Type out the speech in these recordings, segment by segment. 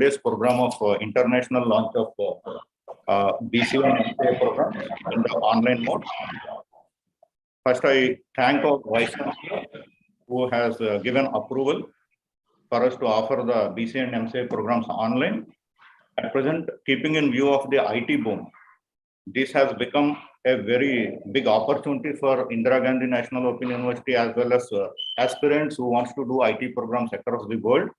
days program of international launch of BCA and MCA program in the online mode. First, I thank our Vice Chancellor who has given approval for us to offer the BCA and MCA programs online. At present, keeping in view of the IT boom, this has become a very big opportunity for Indira Gandhi National Open University as well as aspirants who wants to do IT programs across the world.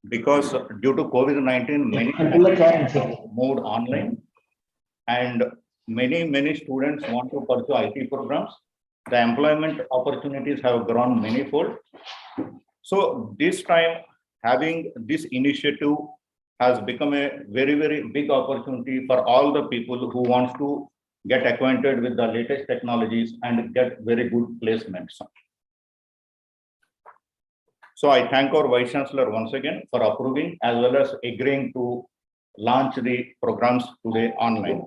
Because due to COVID-19, many moved online and many students want to pursue IT programs. The employment opportunities have grown manifold. So this time, having this initiative has become a very big opportunity for all the people who wants to get acquainted with the latest technologies and get very good placements. So I thank our Vice Chancellor once again for approving as well as agreeing to launch the programs today online.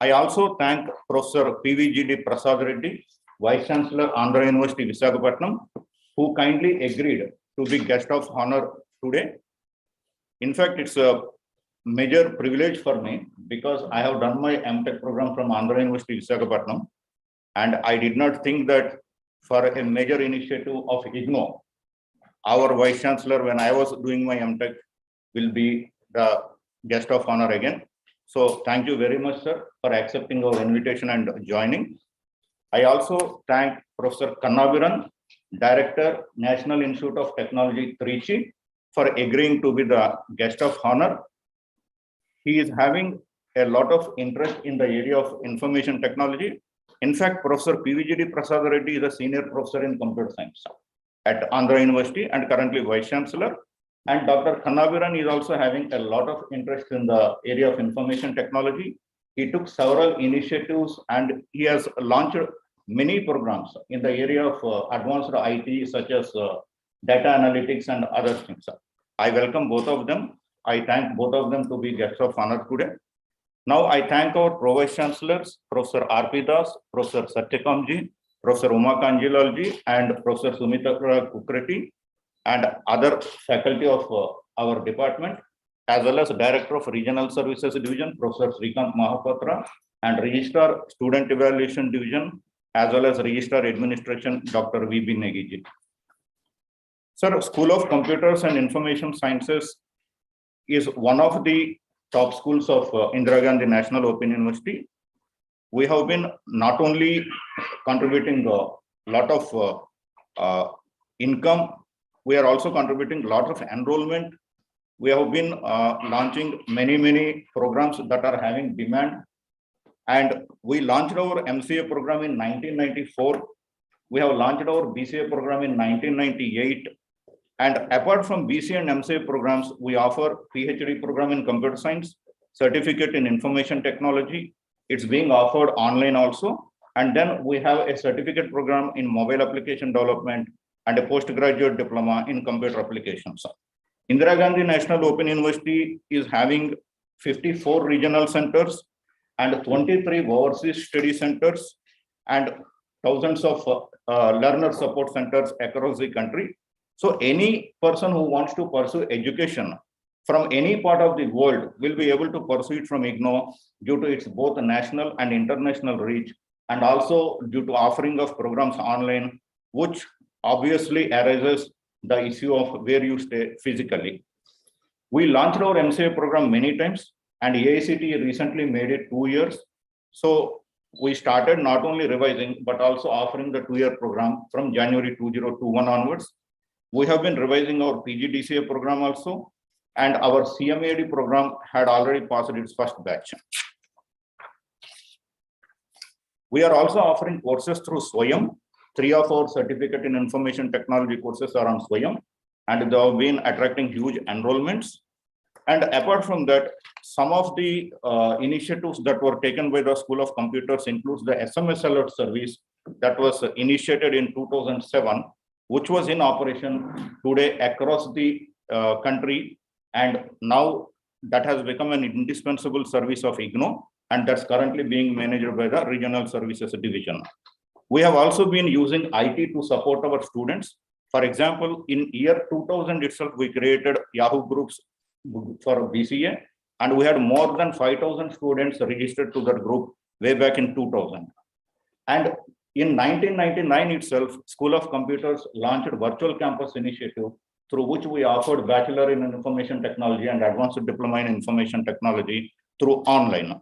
I also thank Professor PVGD Prasad Reddy, Vice Chancellor, Andhra University, Visakhapatnam, who kindly agreed to be guest of honor today. In fact, it's a major privilege for me because I have done my MTech program from Andhra University, Visakhapatnam, and I did not think that for a major initiative of IGNO, our Vice Chancellor, when I was doing my MTech, will be the guest of honor again. So thank you very much, sir, for accepting our invitation and joining. I also thank Professor Kannabiran, Director, National Institute of Technology, Trichy, for agreeing to be the guest of honor. He is having a lot of interest in the area of information technology. In fact, Professor PVGD Prasad Reddy is a senior professor in computer science at Andhra University and currently Vice Chancellor. And Dr. Kannabiran is also having a lot of interest in the area of information technology. He took several initiatives and he has launched many programs in the area of advanced IT such as data analytics and other things. I welcome both of them. I thank both of them to be guests of honor today. Now I thank our Pro-Vice Chancellors, Professor R.P. Das, Professor Satyakamji, Professor Uma Kanjilalji, and Professor Sumita Kukreti, and other faculty of our department, as well as Director of Regional Services Division, Professor Srikant Mahapatra, and Registrar Student Evaluation Division, as well as Registrar Administration, Dr. V.B. Negiji. Sir, School of Computers and Information Sciences is one of the top schools of Indira Gandhi National Open University. We have been not only contributing a lot of income, we are also contributing a lot of enrollment. We have been launching many programs that are having demand. And we launched our MCA program in 1994. We have launched our BCA program in 1998. And apart from BCA and MCA programs, we offer PhD program in computer science, certificate in information technology. It's being offered online also. And then we have a certificate program in mobile application development and a postgraduate diploma in computer applications. Indira Gandhi National Open University is having 54 regional centers and 23 overseas study centers and thousands of learner support centers across the country. So any person who wants to pursue education from any part of the world will be able to pursue it from IGNO due to its both national and international reach, and also due to offering of programs online, which obviously arises the issue of where you stay physically. We launched our MCA program many times, and AICTE recently made it 2 years. So we started not only revising, but also offering the 2-year program from January 2021 onwards. We have been revising our PGDCA program also, and our CMAD program had already passed its first batch. We are also offering courses through Swayam. 3 of our certificate in information technology courses are on Swayam, and they have been attracting huge enrollments. And apart from that, some of the initiatives that were taken by the School of Computers includes the SMS alert service that was initiated in 2007, which was in operation today across the country. And now that has become an indispensable service of IGNO, and that's currently being managed by the Regional Services Division. We have also been using IT to support our students. For example, in year 2000 itself, we created Yahoo groups for BCA, and we had more than 5,000 students registered to that group way back in 2000. And in 1999 itself, School of Computers launched Virtual Campus Initiative, through which we offered Bachelor in Information Technology and Advanced Diploma in Information Technology through online.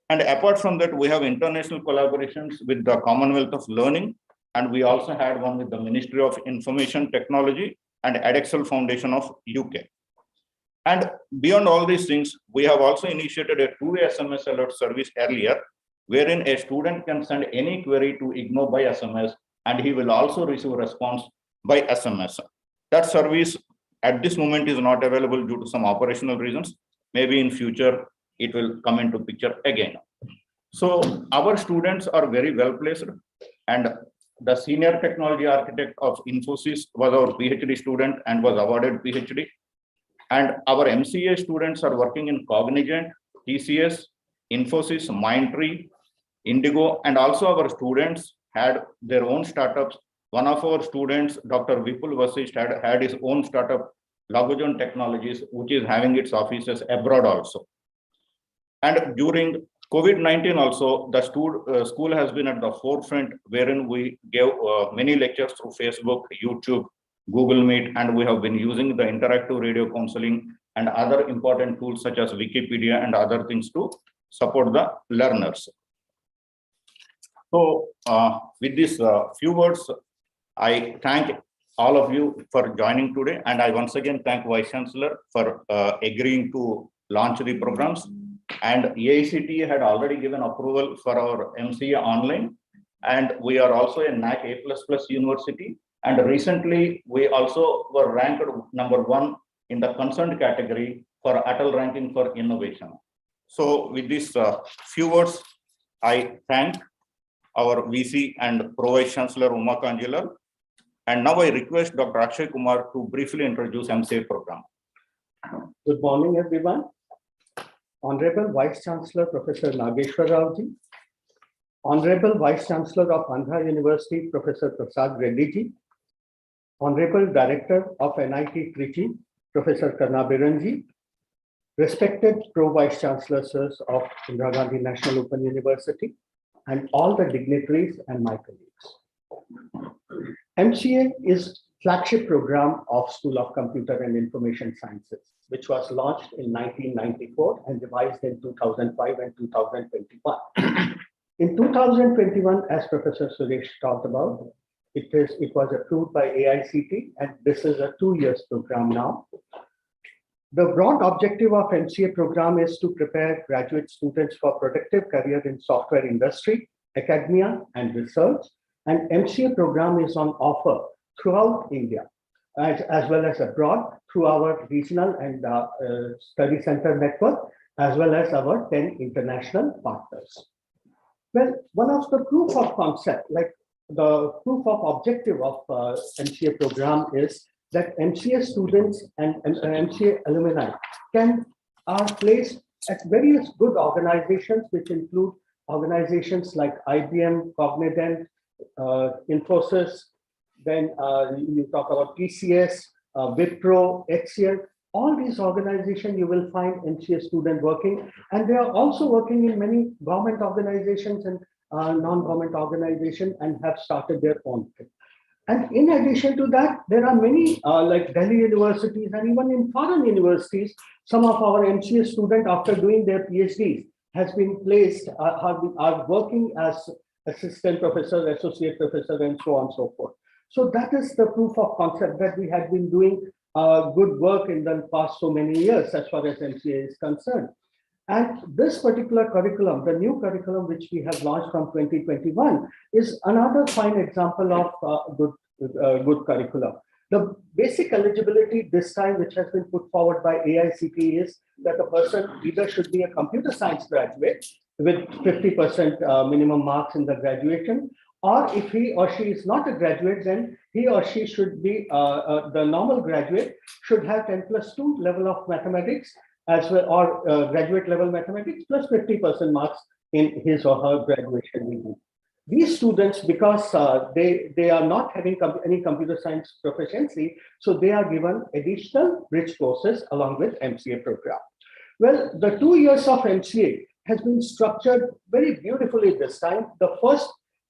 And apart from that, we have international collaborations with the Commonwealth of Learning, and we also had one with the Ministry of Information Technology and Edexcel Foundation of UK. And beyond all these things, we have also initiated a two-way SMS alert service earlier, wherein a student can send any query to IGNOU by SMS, and he will also receive a response by SMS. That service at this moment is not available due to some operational reasons. Maybe in future, it will come into picture again. So our students are very well placed, and the senior technology architect of Infosys was our PhD student and was awarded PhD. And our MCA students are working in Cognizant, TCS, Infosys, Mindtree, Indigo, and also our students had their own startups. One of our students, Dr. Vipul Vasisht, had his own startup, Lagozone Technologies, which is having its offices abroad also. And during COVID-19 also, the school has been at the forefront, wherein we gave many lectures through Facebook, YouTube, Google Meet, and we have been using the interactive radio counseling and other important tools such as Wikipedia and other things to support the learners. So with these few words, I thank all of you for joining today, and I once again thank Vice Chancellor for agreeing to launch the programs. And AICTE had already given approval for our MCA online, and we are also a NAC A++ university. And recently, we also were ranked #1 in the concerned category for Atal ranking for innovation. So with these few words, I thank our VC and Pro Vice Chancellor Uma Kanjilal. And now I request Dr. Akshay Kumar to briefly introduce MCA program. Good morning, everyone. Honorable Vice Chancellor Professor Nageshwar Rao ji, Honorable Vice Chancellor of Andhra University Professor Prasad Reddy ji, Honorable Director of NIT Trichy Professor Karnabiran ji, respected Pro Vice Chancellors of Indira Gandhi National Open University, and all the dignitaries and my colleagues. MCA is flagship program of School of Computer and Information Sciences, which was launched in 1994 and revised in 2005 and 2021. In 2021, as Professor Suresh talked about, it was approved by AICTE, and this is a 2-year program now. The broad objective of MCA program is to prepare graduate students for productive career in software industry, academia, and research. And MCA program is on offer throughout India, as well as abroad through our regional and study center network, as well as our 10 international partners. Well, one of the proof of concept, like the proof of objective of MCA program is that MCA students and MCA alumni are placed at various good organizations, which include organizations like IBM, Cognizant, Infosys, then you talk about TCS, Wipro, HCL. All these organizations you will find MCA student working, and they are also working in many government organizations and non-government organizations and have started their own thing. And in addition to that, there are many like Delhi universities and even in foreign universities, some of our MCA students after doing their PhDs has been placed, are working as assistant professor, associate professor, and so on and so forth. So that is the proof of concept that we had been doing good work in the past so many years as far as MCA is concerned. And this particular curriculum, the new curriculum which we have launched from 2021, is another fine example of good curriculum. The basic eligibility this time, which has been put forward by AICTE, is that a person either should be a computer science graduate with 50% minimum marks in the graduation, or if he or she is not a graduate, then he or she should be the normal graduate should have 10+2 level of mathematics as well, or graduate level mathematics plus 50% marks in his or her graduation degree. These students, because they are not having any computer science proficiency, so they are given additional bridge courses along with MCA program. Well, the 2 years of MCA has been structured very beautifully this time. The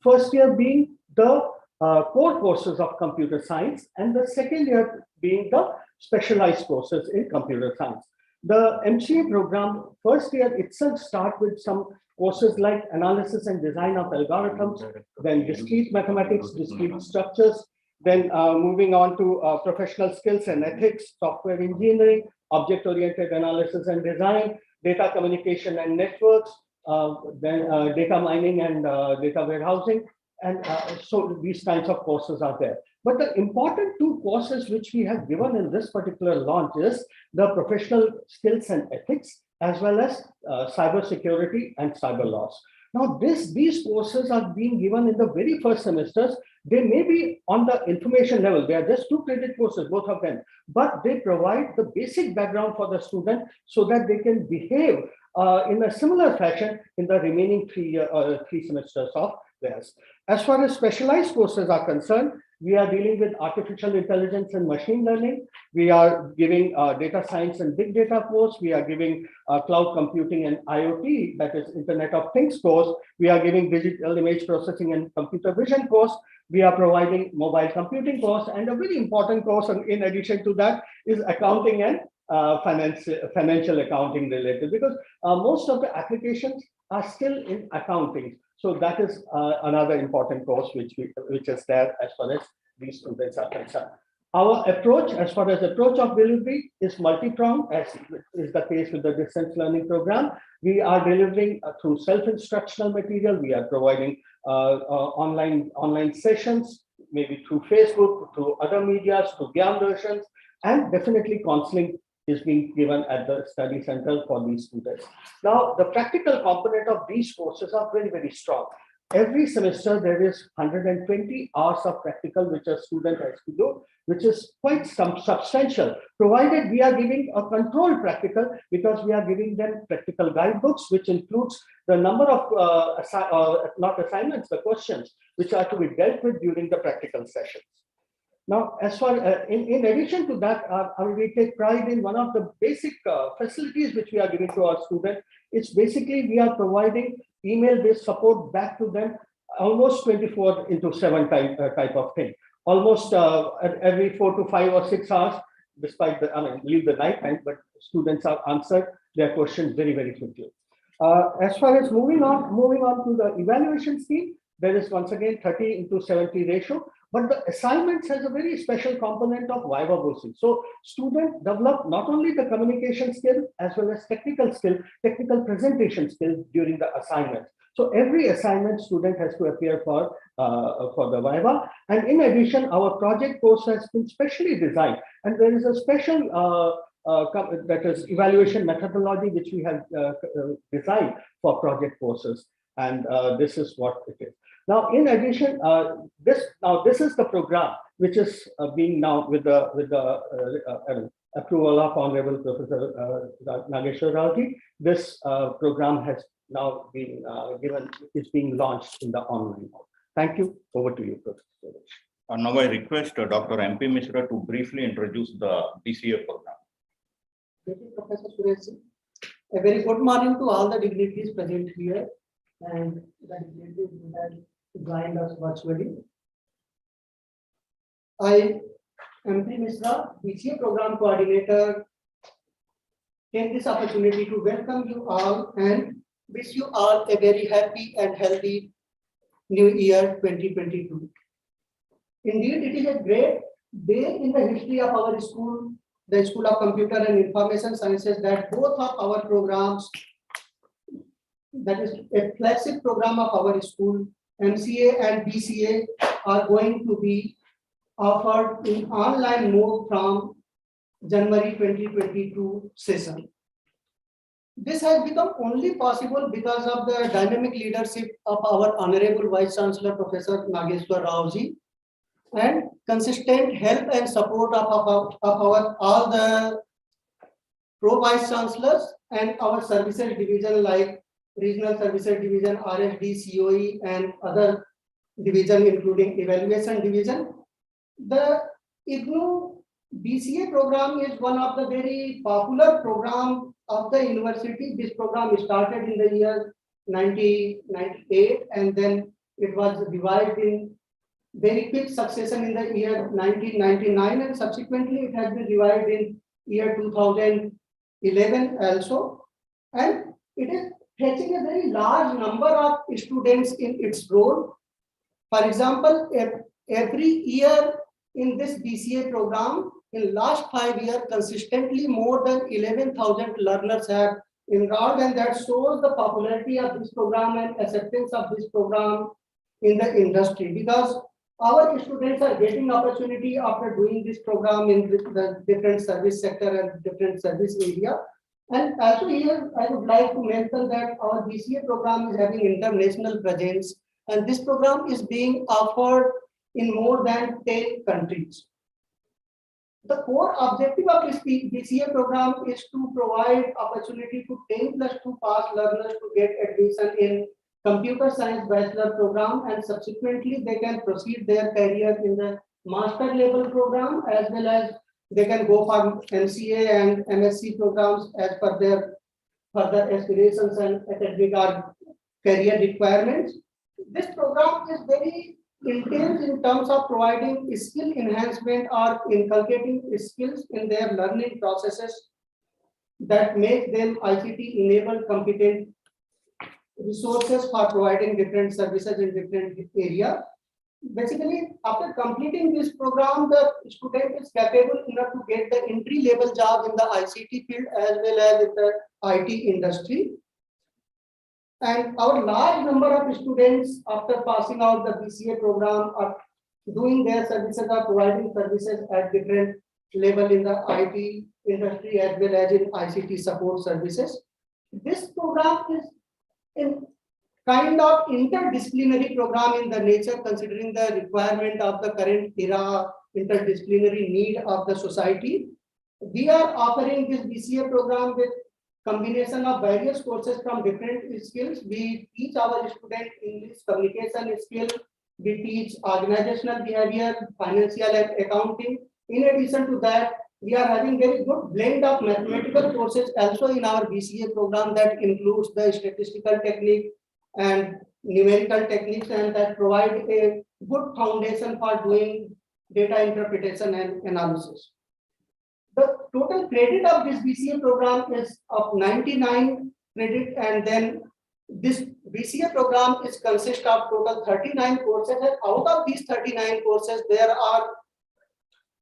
first year being the core courses of computer science, and the second year being the specialized courses in computer science. The MCA program first year itself start with some courses like analysis and design of algorithms, then discrete mathematics, discrete structures, then moving on to professional skills and ethics, software engineering, object-oriented analysis and design, data communication and networks, then data mining and data warehousing. And so these kinds of courses are there. But the important two courses which we have given in this particular launch is the professional skills and ethics, as well as cyber security and cyber laws. Now, these courses are being given in the very first semesters. They may be on the information level. They are just 2 credit courses, both of them, but they provide the basic background for the student so that they can behave in a similar fashion in the remaining 3 semesters of theirs. As far as specialized courses are concerned, we are dealing with artificial intelligence and machine learning. We are giving data science and big data course. We are giving cloud computing and IoT, that is Internet of Things course. We are giving digital image processing and computer vision course. We are providing mobile computing course, and a very important course in addition to that is accounting and financial accounting related, because most of the applications are still in accounting. So that is another important course which is there as far as these students are concerned. Our approach, as far as approach of delivery, is multi-pronged, as is the case with the distance learning program. We are delivering through self-instructional material. We are providing online sessions, maybe through Facebook, through other medias, through Gyan Darshan, and definitely counseling is being given at the study center for these students. Now, the practical component of these courses are very, very strong. Every semester, there is 120 hours of practical which a student has to do, which is quite substantial, provided we are giving a controlled practical, because we are giving them practical guidebooks, which includes the number of, not assignments, the questions, which are to be dealt with during the practical sessions. Now, as far in addition to that, we take pride in one of the basic facilities which we are giving to our students. It's basically we are providing email-based support back to them, almost 24/7 type of thing. Almost every 4 to 5 or 6 hours, despite the, leave the night time, but students are answered their questions very, very quickly. As far as moving on to the evaluation scheme, there is once again 30:70 ratio. But the assignments has a very special component of viva voce. So students develop not only the communication skill as well as technical presentation skills during the assignment. So every assignment student has to appear for the viva. And in addition, our project course has been specially designed, and there is a special that is evaluation methodology which we have designed for project courses, and this is what it is. Now, in addition, this is the program which is being now with the approval of Honorable Professor Nageshwar Rao. This program has now been is being launched in the online mode. Thank you. Over to you, Professor. Now I request Dr. MP Mishra to briefly introduce the BCA program. Thank you, Professor Suresh. A very good morning to all the dignitaries present here and the dignitaries who have joined us virtually. I, MP Mishra, BCA Program Coordinator, take this opportunity to welcome you all and wish you all a very happy and healthy New Year 2022. Indeed, it is a great day in the history of our school, the School of Computer and Information Sciences, that both of our programs, that is a flagship program of our school, MCA and BCA, are going to be offered in online mode from January 2022 session. This has become only possible because of the dynamic leadership of our Honorable Vice Chancellor, Professor Nageshwar Rao ji, and consistent help and support of our all the Pro Vice Chancellors and our services division like Regional Services Division, RSD, COE, and other division, including Evaluation Division. The IGNOU BCA program is one of the very popular program of the university. This program started in the year 1998, and then it was revised in very quick succession in the year 1999, and subsequently it has been revised in year 2011 also. And it is fetching a very large number of students in its role. For example, every year in this BCA program, in last 5 years, consistently more than 11,000 learners have enrolled, and that shows the popularity of this program and acceptance of this program in the industry, because our students are getting opportunity after doing this program in the different service sector and different service area. And also here, I would like to mention that our BCA program is having international presence, and this program is being offered in more than 10 countries. The core objective of this BCA program is to provide opportunity to 10+2 pass learners to get admission in computer science bachelor program, and subsequently they can proceed their career in the master level program, as well as they can go for MCA and MSc programs as per their further aspirations and academic or career requirements. This program is very intense in terms of providing skill enhancement or inculcating skills in their learning processes that make them ICT enabled competent resources for providing different services in different areas. Basically, after completing this program, the student is capable enough to get the entry level job in the ICT field as well as in the IT industry. And our large number of students after passing out the BCA program are doing their services or providing services at different level in the IT industry as well as in ICT support services. This program is in kind of interdisciplinary program in the nature, considering the requirement of the current era, interdisciplinary need of the society. We are offering this BCA program with combination of various courses from different skills. We teach our students English communication skill, we teach organizational behavior, financial and accounting. In addition to that, we are having very good blend of mathematical courses also in our BCA program that includes the statistical technique and numerical techniques, and that provide a good foundation for doing data interpretation and analysis. The total credit of this BCA program is of 99 credit, and then this BCA program is consist of total 39 courses, and out of these 39 courses, there are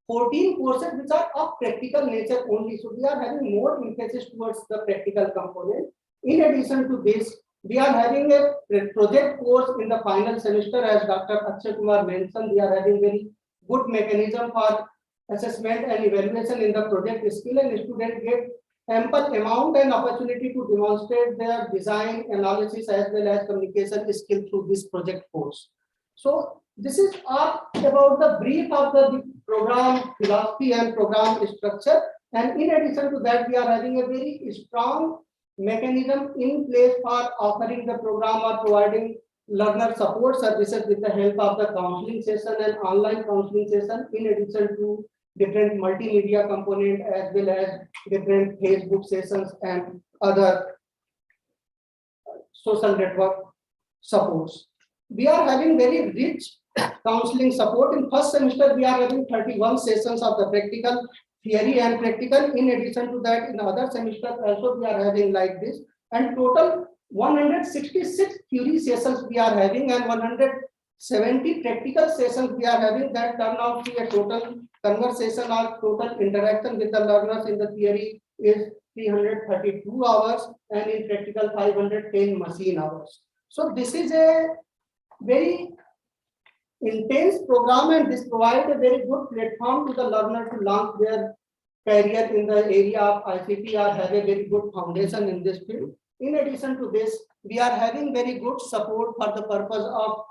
14 courses which are of practical nature only. So we are having more emphasis towards the practical component. In addition to this, we are having a project course in the final semester, as Dr. Akshay Kumar mentioned. We are having very good mechanism for assessment and evaluation in the project skill, and students get ample amount and opportunity to demonstrate their design, analysis, as well as communication skill through this project course. So this is all about the brief of the program philosophy and program structure. And in addition to that, we are having a very strong mechanism in place for offering the program or providing learner support services with the help of the counseling session and online counseling session, in addition to different multimedia component as well as different Facebook sessions and other social network supports. We are having very rich counseling support. In first semester, we are having 31 sessions of the practical, theory and practical. In addition to that, in other semester also we are having like this, and total 166 theory sessions we are having and 170 practical sessions we are having, that turn out to a total conversation or total interaction with the learners in the theory is 332 hours, and in practical 510 machine hours. So this is a very intense program, and this provides a very good platform to the learner to launch their career in the area of ICT or have a very good foundation in this field. In addition to this, we are having very good support for the purpose of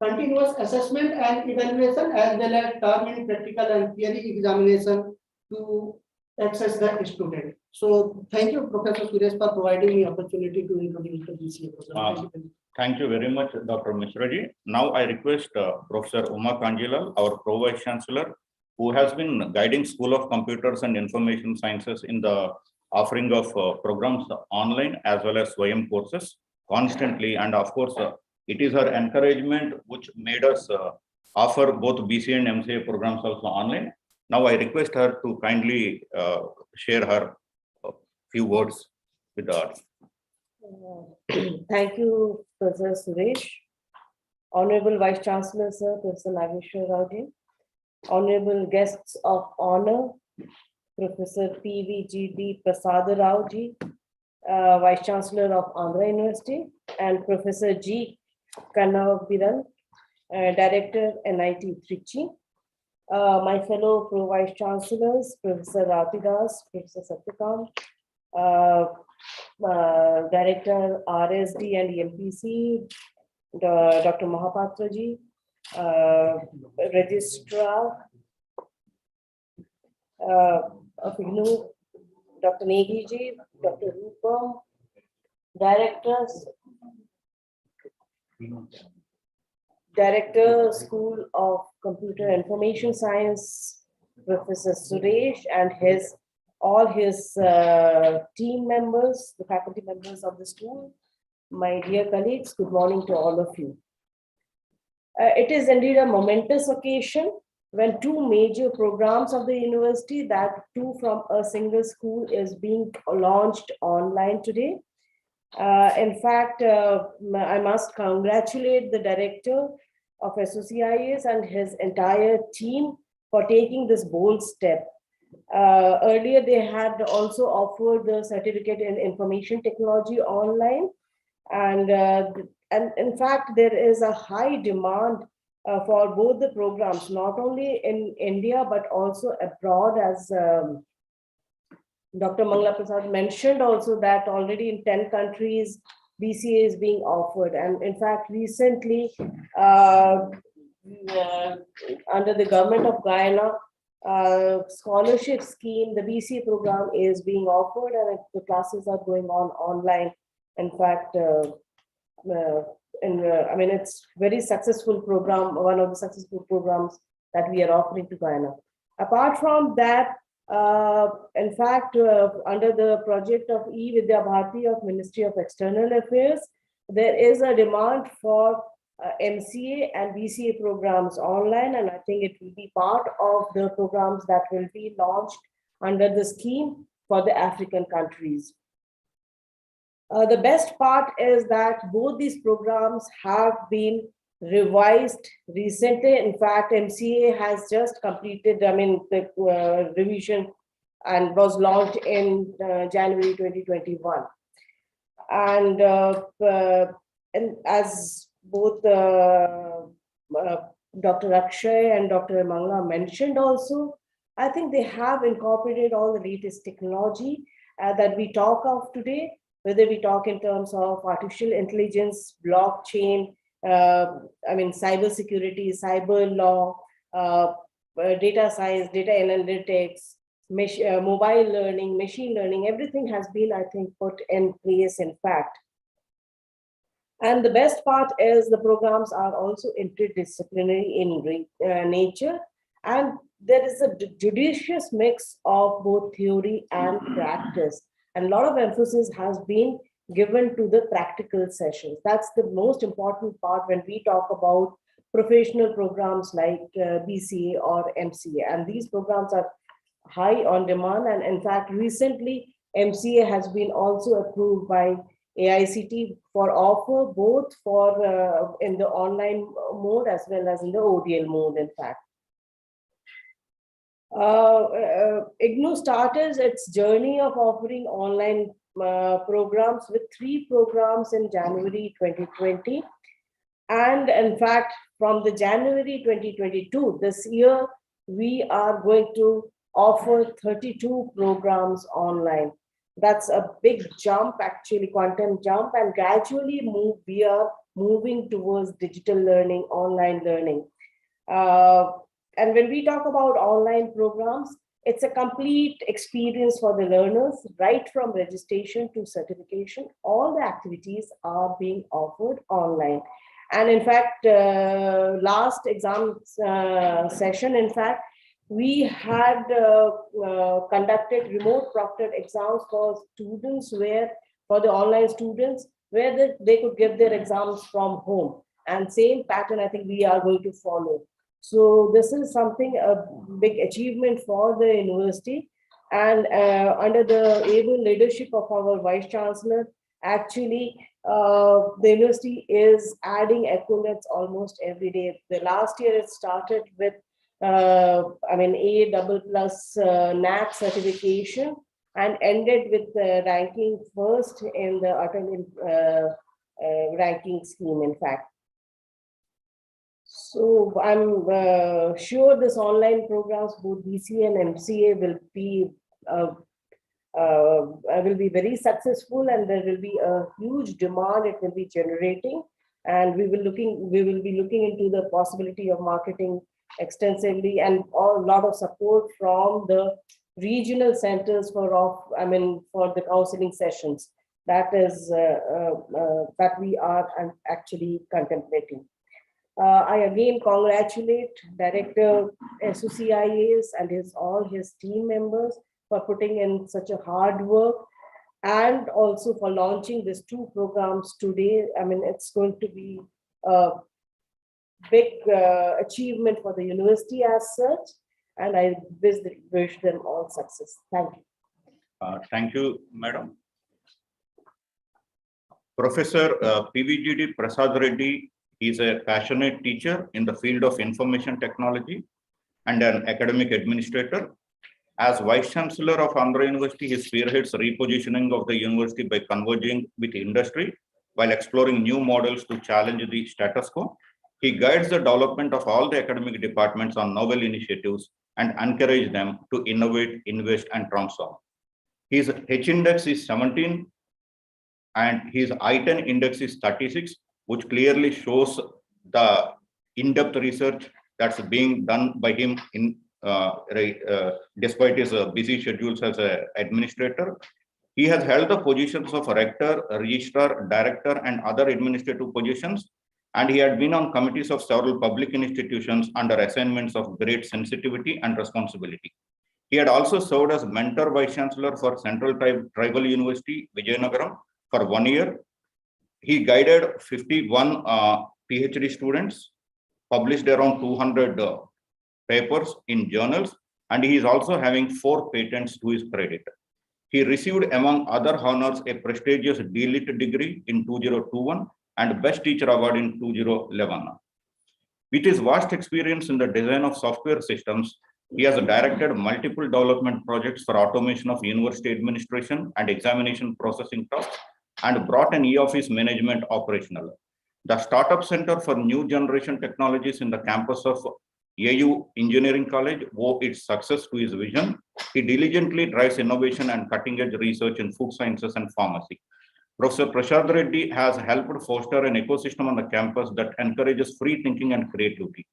continuous assessment and evaluation, as well as term and practical and theory examination to access the student. So thank you, Professor Suresh, for providing me opportunity to introduce the BCA program. Thank you. Thank you very much, Dr. Mishraji. Now I request Professor Uma Kanjilal, our Pro-Vice Chancellor, who has been guiding School of Computers and Information Sciences in the offering of programs online as well as SWAYAM courses constantly. And of course, it is her encouragement which made us offer both BCA and MCA programs also online. Now I request her to kindly share her few words with the audience. Thank you, Professor Suresh. Honorable Vice Chancellor, Sir, Professor Nageshwar Rao ji. Honorable guests of honor, Professor PVGD Prasad Rao ji, Vice Chancellor of Andhra University, and Professor G. Kannabiran, Director, NIT Trichy. My fellow Pro-Vice Chancellors, Professor Ratidas, Professor Satyakam, Director RSD and EMPC, Dr. Mahapatra ji, Registrar of IGNOU, Dr. Negi ji, Dr. Rupam, Directors, Director, School of Computer Information Science, Professor Suresh, and all his team members, the faculty members of the school. My dear colleagues, good morning to all of you. It is indeed a momentous occasion when two major programs of the university, that too from a single school, is being launched online today. In fact, I must congratulate the director of SOCIS and his entire team for taking this bold step. Earlier, they had also offered the certificate in information technology online. And in fact, there is a high demand for both the programs, not only in India, but also abroad, as Dr. Mangala Prasad mentioned also that already in 10 countries, BCA is being offered. And in fact, recently, under the government of Guyana, scholarship scheme, the BCA program is being offered, and the classes are going on online. In fact, I mean, it's very successful program, one of the successful programs that we are offering to Guyana. Apart from that, in fact, under the project of E-Vidya Bharati of Ministry of External Affairs, there is a demand for MCA and BCA programs online, and I think it will be part of the programs that will be launched under the scheme for the African countries. The best part is that both these programs have been revised recently. In fact, MCA has just completed, the revision and was launched in January 2021. And as both Dr. Akshay and Dr. Mangala mentioned also, I think they have incorporated all the latest technology that we talk of today, whether we talk in terms of artificial intelligence, blockchain, cyber security, cyber law, data science, data analytics, mobile learning, machine learning, everything has been, I think, put in place, in fact. And the best part is the programs are also interdisciplinary in nature, and there is a judicious mix of both theory and practice. And a lot of emphasis has been given to the practical sessions. That's the most important part when we talk about professional programs like BCA or MCA. And these programs are high on demand. And in fact, recently, MCA has been also approved by AICT for offer, both for in the online mode as well as in the ODL mode, in fact. IGNOU started its journey of offering online programs with 3 programs in January 2020. And in fact, from the January 2022, this year, we are going to offer 32 programs online. That's a big jump, actually, quantum jump, and gradually we are moving towards digital learning, online learning. And when we talk about online programs, It's a complete experience for the learners, right from registration to certification. All the activities are being offered online. And in fact, last exam session, in fact, we had conducted remote proctored exams for students for the online students, where they could get their exams from home. And same pattern, I think we are going to follow. So this is something, a big achievement for the university. And under the able leadership of our Vice Chancellor, actually, the university is adding accolades almost every day. The last year it started with, A++ NAC certification, and ended with ranking first in the Atal ranking scheme, in fact. So I'm sure this online programs, both BCA and MCA, will be very successful, and there will be a huge demand it will be generating. And we will be looking into the possibility of marketing extensively, and a lot of support from the regional centers for the counseling sessions. That is that we are actually contemplating. I again congratulate Director SOCIAs and all his team members for putting in such a hard work, and also for launching these two programs today. It's going to be a big achievement for the university as such, and I wish them all success. Thank you. Thank you, Madam. Professor PVGD Prasad Reddy is a passionate teacher in the field of information technology and an academic administrator. As Vice Chancellor of Andhra University, he spearheads repositioning of the university by converging with industry while exploring new models to challenge the status quo. He guides the development of all the academic departments on novel initiatives and encourages them to innovate, invest, and transform. His H index is 17 and his I-10 index is 36, which clearly shows the in-depth research that's being done by him despite his busy schedules as an administrator. He has held the positions of rector, registrar, director, and other administrative positions, and he had been on committees of several public institutions under assignments of great sensitivity and responsibility. He had also served as mentor vice chancellor for Central Tribal University, Vijayanagaram, for 1 year. He guided 51 PhD students, published around 200 papers in journals, and he is also having 4 patents to his credit. He received, among other honors, a prestigious D.Lit degree in 2021 and Best Teacher Award in 2011. With his vast experience in the design of software systems, he has directed multiple development projects for automation of university administration and examination processing tasks, and brought an e-office management operational. The Startup Center for New Generation Technologies in the campus of AU Engineering College owe its success to his vision. He diligently drives innovation and cutting-edge research in food sciences and pharmacy. Professor Prasad Reddy has helped foster an ecosystem on the campus that encourages free thinking and creativity.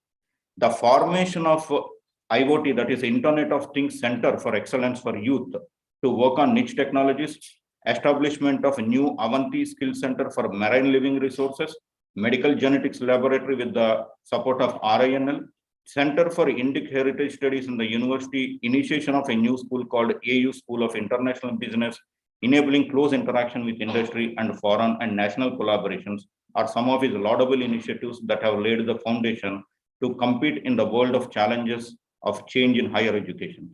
The formation of IoT, that is Internet of Things Center for Excellence for Youth, to work on niche technologies, establishment of a new Avanti Skill Center for Marine Living Resources, Medical Genetics Laboratory with the support of RINL, Center for Indic Heritage Studies in the university, initiation of a new school called AU School of International Business, enabling close interaction with industry and foreign and national collaborations are some of his laudable initiatives that have laid the foundation to compete in the world of challenges of change in higher education.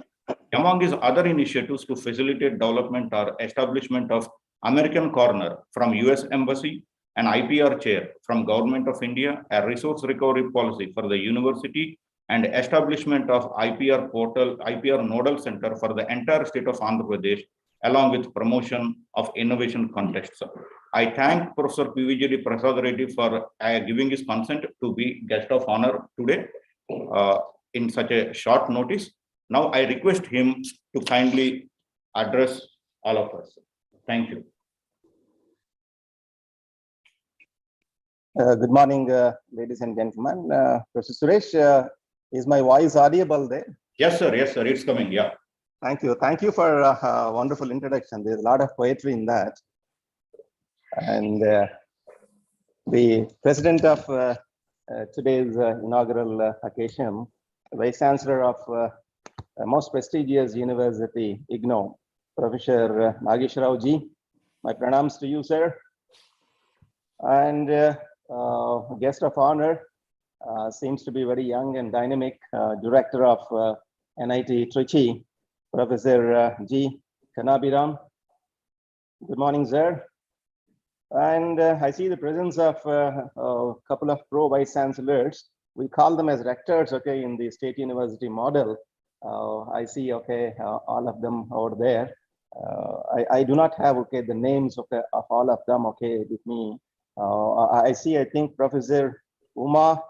Among his other initiatives to facilitate development are establishment of American Corner from US Embassy, an IPR chair from Government of India, a resource recovery policy for the university, and establishment of IPR portal, IPR Nodal Center for the entire state of Andhra Pradesh, along with promotion of innovation contests. I thank Professor PVGD Prasad Reddy for giving his consent to be guest of honor today in such a short notice. Now I request him to kindly address all of us. Thank you. Good morning, ladies and gentlemen. Professor Suresh, is my voice audible there? Yes, sir. Yes, sir. It's coming. Yeah. Thank you. Thank you for a wonderful introduction. There's a lot of poetry in that. And the president of today's inaugural occasion, Vice Chancellor of a most prestigious university, IGNOU, Professor Nageshwar Ji. My pranams to you, sir. And guest of honor, seems to be very young and dynamic, director of NIT Trichy, Professor G. Kanabiram. Good morning, sir. And I see the presence of a couple of pro vice chancellors. We call them as rectors, okay, in the state university model. I see, okay, all of them over there. I do not have, okay, the names of all of them, okay, with me. I see, I think Professor Uma,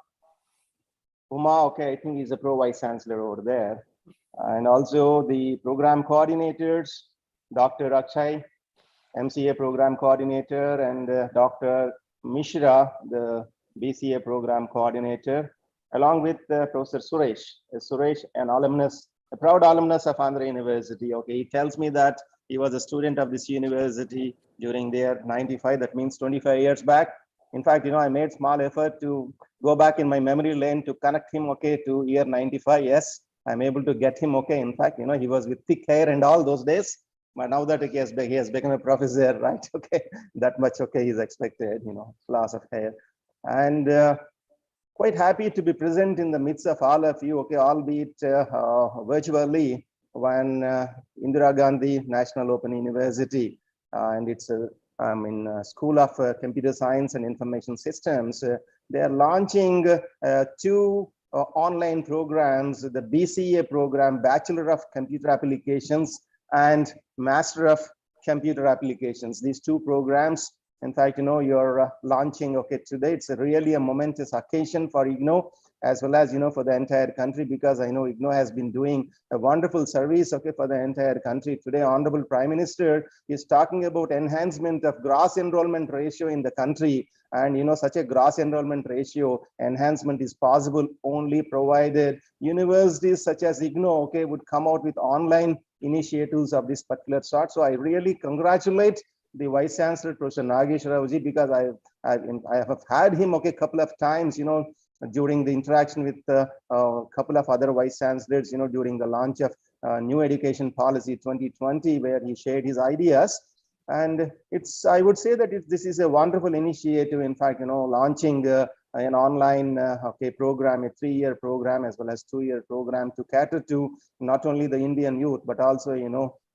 okay, I think he's a pro vice chancellor over there. And also the program coordinators, Dr. Akshay, MCA program coordinator, and Dr. Mishra, the BCA program coordinator, along with Professor Suresh. Suresh, an alumnus, a proud alumnus of Andhra University. Okay, he tells me that he was a student of this university during their 95, that means 25 years back. In fact, I made small effort to go back in my memory lane to connect him, okay, to year 95. Yes, I'm able to get him, okay. In fact, he was with thick hair and all those days. But now that he has become a professor, right? Okay, that much, okay, is expected, loss of hair. And quite happy to be present in the midst of all of you, okay, albeit virtually, when Indira Gandhi National Open University, and it's School of Computer Science and Information Systems, they are launching two online programs, the BCA program, Bachelor of Computer Applications, and Master of Computer Applications. These two programs, in fact, you're launching, okay, today. It's really a momentous occasion for IGNOU, as well as, for the entire country, because I know IGNOU has been doing a wonderful service, okay, for the entire country. Today, Honorable Prime Minister is talking about enhancement of gross enrollment ratio in the country. And, such a gross enrollment ratio enhancement is possible only provided universities such as IGNOU, okay, would come out with online initiatives of this particular sort. So I really congratulate the Vice Chancellor, Professor Nageshwar Ji, because I have had him, okay, a couple of times, during the interaction with a couple of other Vice Chancellors, during the launch of New Education Policy 2020, where he shared his ideas. And I would say that this is a wonderful initiative. In fact, launching an online program, a 3-year program, as well as 2-year program to cater to not only the Indian youth, but also,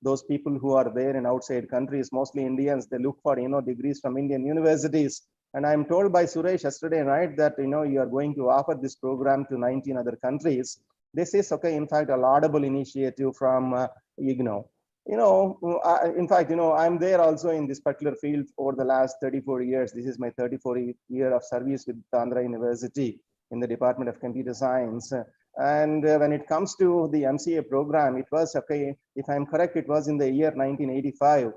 those people who are there in outside countries, mostly Indians. They look for, degrees from Indian universities. And I'm told by Suresh yesterday night that, you are going to offer this program to 19 other countries. This is, okay, in fact, a laudable initiative from IGNOU. In fact, I'm there also in this particular field for the last 34 years. This is my 34th year of service with Andhra University in the Department of Computer Science. And when it comes to the MCA program, it was, okay, if I'm correct, it was in the year 1985.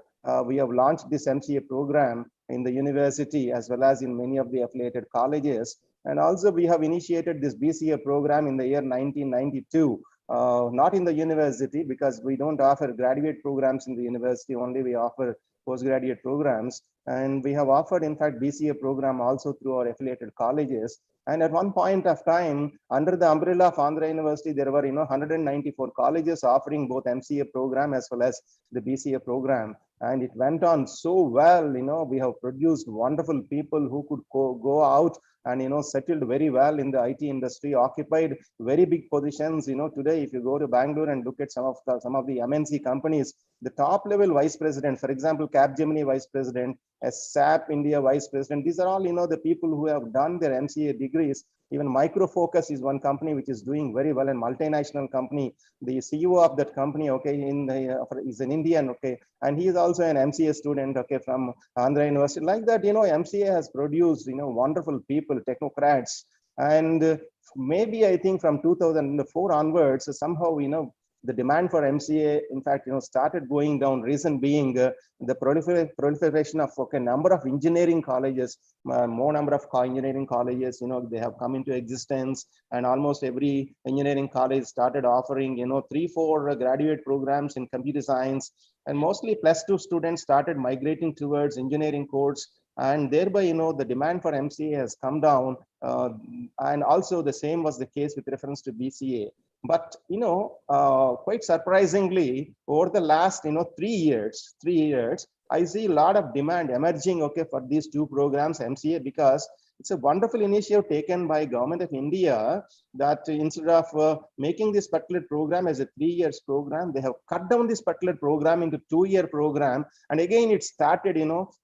We have launched this MCA program in the university, as well as in many of the affiliated colleges. And also we have initiated this BCA program in the year 1992. Not in the university, because we don't offer graduate programs in the university, only we offer postgraduate programs. And we have offered, in fact, BCA program also through our affiliated colleges. And at one point of time, under the umbrella of Andhra University, there were 194 colleges offering both MCA program as well as the BCA program. And it went on so well. We have produced wonderful people who could go out and settled very well in the IT industry, occupied very big positions. Today, if you go to Bangalore and look at some of the MNC companies, the top level vice president, for example, Capgemini vice president, a SAP India vice president, these are all the people who have done their MCA degrees. Even Micro Focus is one company which is doing very well, and multinational company. The CEO of that company, okay, is an Indian, okay, and he is also an MCA student, okay, from Andhra University. Like that, MCA has produced, wonderful people, technocrats, and maybe I think from 2004 onwards, somehow, the demand for MCA, in fact, started going down. Reason being the proliferation of number of engineering colleges, more number of engineering colleges, they have come into existence, and almost every engineering college started offering, 3-4 graduate programs in computer science, and mostly +2 students started migrating towards engineering course, and thereby, the demand for MCA has come down, and also the same was the case with reference to BCA. But, quite surprisingly, over the last, 3 years, I see a lot of demand emerging, for these two programs, MCA, because it's a wonderful initiative taken by Government of India that instead of making this particular program as a 3 years program, they have cut down this particular program into 2-year program. And again, it started,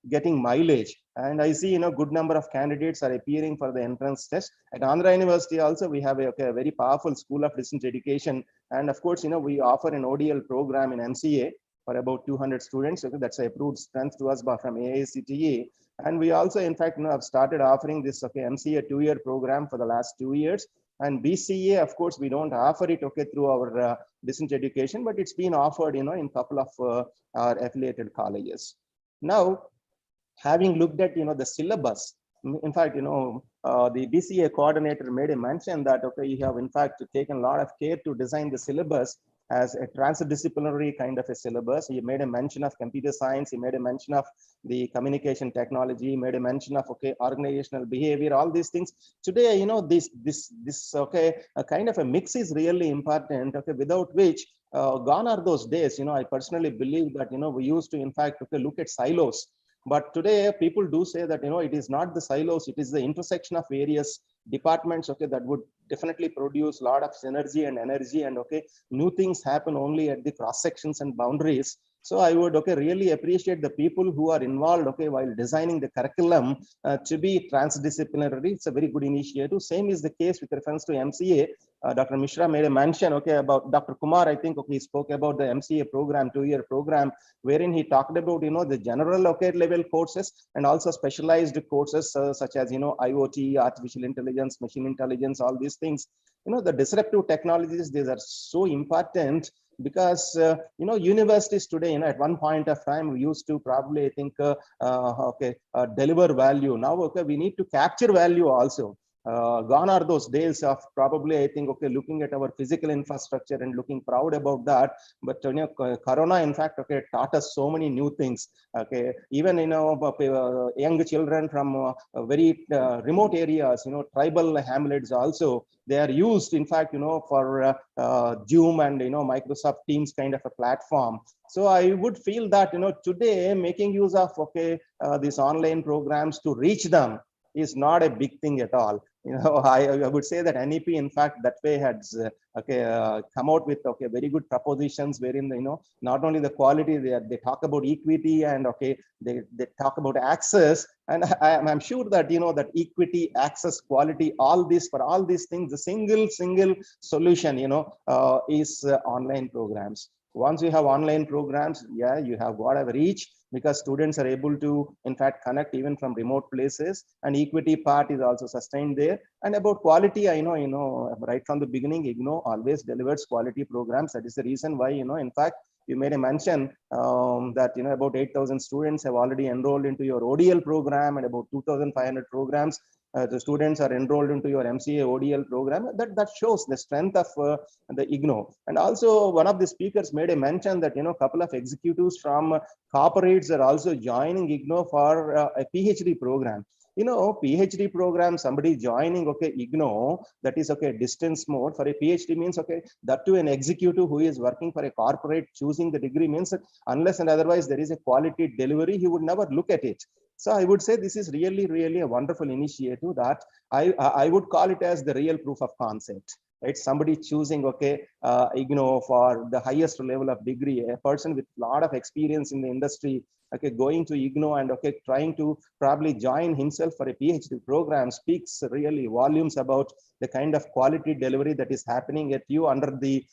getting mileage. And I see, good number of candidates are appearing for the entrance test. At Andhra University also, we have a very powerful school of distance education. And of course, we offer an ODL program in MCA for about 200 students. Okay, that's approved strength to us from AICTE. And we also, in fact, have started offering this MCA 2-year program for the last 2 years. And BCA, of course, we don't offer it through our distance education, but it's been offered, in a couple of our affiliated colleges. Now, having looked at the syllabus, in fact, the BCA coordinator made a mention that you have in fact taken a lot of care to design the syllabus as a transdisciplinary kind of a syllabus. He made a mention of computer science, he made a mention of the communication technology, made a mention of organizational behavior, all these things. Today, this a kind of a mix is really important, without which gone are those days. I personally believe that we used to in fact look at silos. But today people do say that it is not the silos, it is the intersection of various departments that would definitely produce a lot of synergy and energy, and new things happen only at the cross sections and boundaries. So I would really appreciate the people who are involved while designing the curriculum to be transdisciplinary. It's a very good initiative. Same is the case with reference to MCA. Dr. Mishra made a mention about Dr. Kumar. I think he spoke about the MCA program, 2-year program, wherein he talked about the general level courses and also specialized courses such as IoT, artificial intelligence, machine intelligence, all these things. The disruptive technologies, these are so important, because universities today, at one point of time, we used to probably, I think, deliver value. Now we need to capture value also. Gone are those days of probably, I think, looking at our physical infrastructure and looking proud about that. But Corona, in fact, taught us so many new things. Even young children from very remote areas, tribal hamlets also, they are used, in fact, for Zoom and Microsoft Teams kind of a platform. So I would feel that today making use of these online programs to reach them is not a big thing at all. I would say that NEP, in fact, that way has come out with very good propositions, wherein not only the quality, they talk about equity, and they talk about access, and I'm sure that that equity, access, quality, all this, for all these things, the single solution is online programs. Once you have online programs, you have whatever reach, because students are able to, in fact, connect even from remote places, and equity part is also sustained there. And about quality, I know, right from the beginning, IGNOU always delivers quality programs. That is the reason why, in fact, you made a mention that, about 8,000 students have already enrolled into your ODL program, and about 2,500 programs the students are enrolled into your MCA ODL program. That shows the strength of the IGNOU. And also, one of the speakers made a mention that a couple of executives from corporates are also joining IGNOU for a PhD program. PhD program, somebody joining IGNOU, that is distance mode. For a PhD means that to an executive who is working for a corporate, choosing the degree means that unless and otherwise there is a quality delivery, he would never look at it. So I would say this is really a wonderful initiative that I would call it as the real proof of concept. Right? Somebody choosing IGNOU for the highest level of degree, a person with a lot of experience in the industry, going to IGNOU and trying to probably join himself for a PhD program speaks really volumes about the kind of quality delivery that is happening at you under the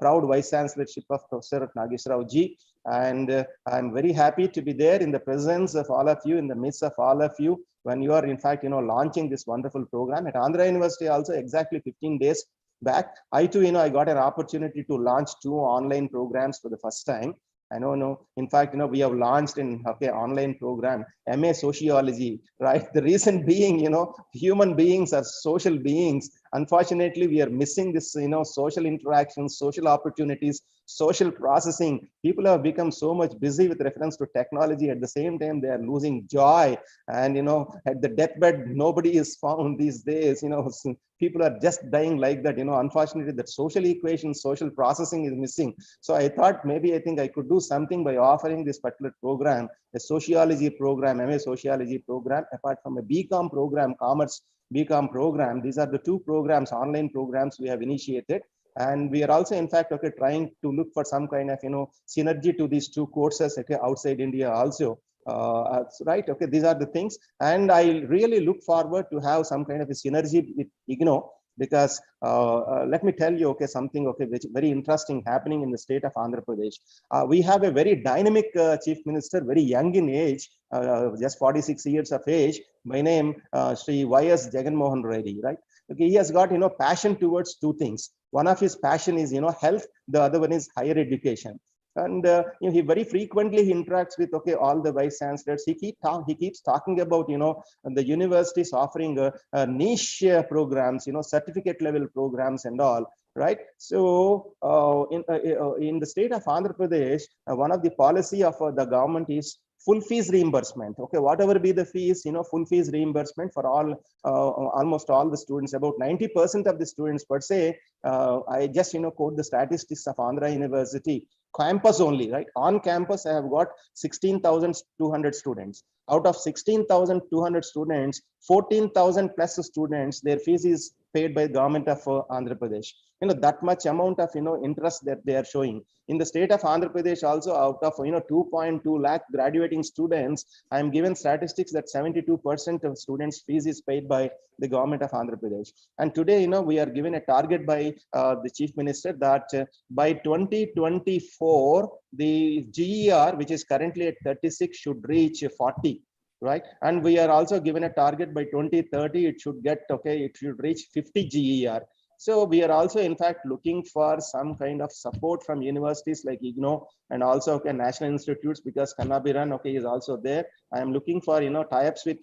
proud vice chancellorship of Professor Nageswara ji. And I'm very happy to be there in the presence of all of you, in the midst of all of you, when you are in fact launching this wonderful program at Andhra University. Also exactly 15 days back. I too, I got an opportunity to launch 2 online programs for the first time. I don't know. In fact, we have launched an online program, MA Sociology, right? The reason being, human beings are social beings. Unfortunately, we are missing this, social interactions, social opportunities, social processing. People have become so much busy with reference to technology. At the same time, they are losing joy. And, at the deathbed, nobody is found these days. People are just dying like that. Unfortunately, that social equation, social processing is missing. So I thought I think I could do something by offering this particular program, a sociology program, MA Sociology program, apart from a BCom program, Commerce BCom program. These are the 2 programs, online programs we have initiated. And we are also, in fact, trying to look for some kind of, synergy to these 2 courses, outside India also. Right. Okay. These are the things. And I really look forward to have some kind of a synergy with IGNOU, because let me tell you, something, which very interesting happening in the state of Andhra Pradesh. We have a very dynamic chief minister, very young in age, just 46 years of age, by name Sri Y.S. Jagan Mohan Reddy, right? Okay, he has got, passion towards 2 things. One of his passion is, health. The other one is higher education. And he very frequently interacts with all the vice chancellors. He keeps talking about the universities offering niche programs, certificate level programs and all, right? So in the state of Andhra Pradesh, one of the policy of the government is full fees reimbursement. Okay, whatever be the fees, full fees reimbursement for all, almost all the students. About 90% of the students per se. I just quote the statistics of Andhra University campus only, right? On campus, I have got 16,200 students. Out of 16,200 students, 14,000 plus students, their fees is paid by the government of Andhra Pradesh. That much amount of interest that they are showing. In the state of Andhra Pradesh also, out of 2.2 lakh graduating students, I am given statistics that 72% of students' fees is paid by the government of Andhra Pradesh. And today, we are given a target by the chief minister that by 2024, the GER, which is currently at 36, should reach 40. Right, and we are also given a target by 2030. It should get it should reach 50 GER. So we are also, in fact, looking for some kind of support from universities like IGNOU and also national institutes, because Kannabiran is also there. I am looking for tie-ups with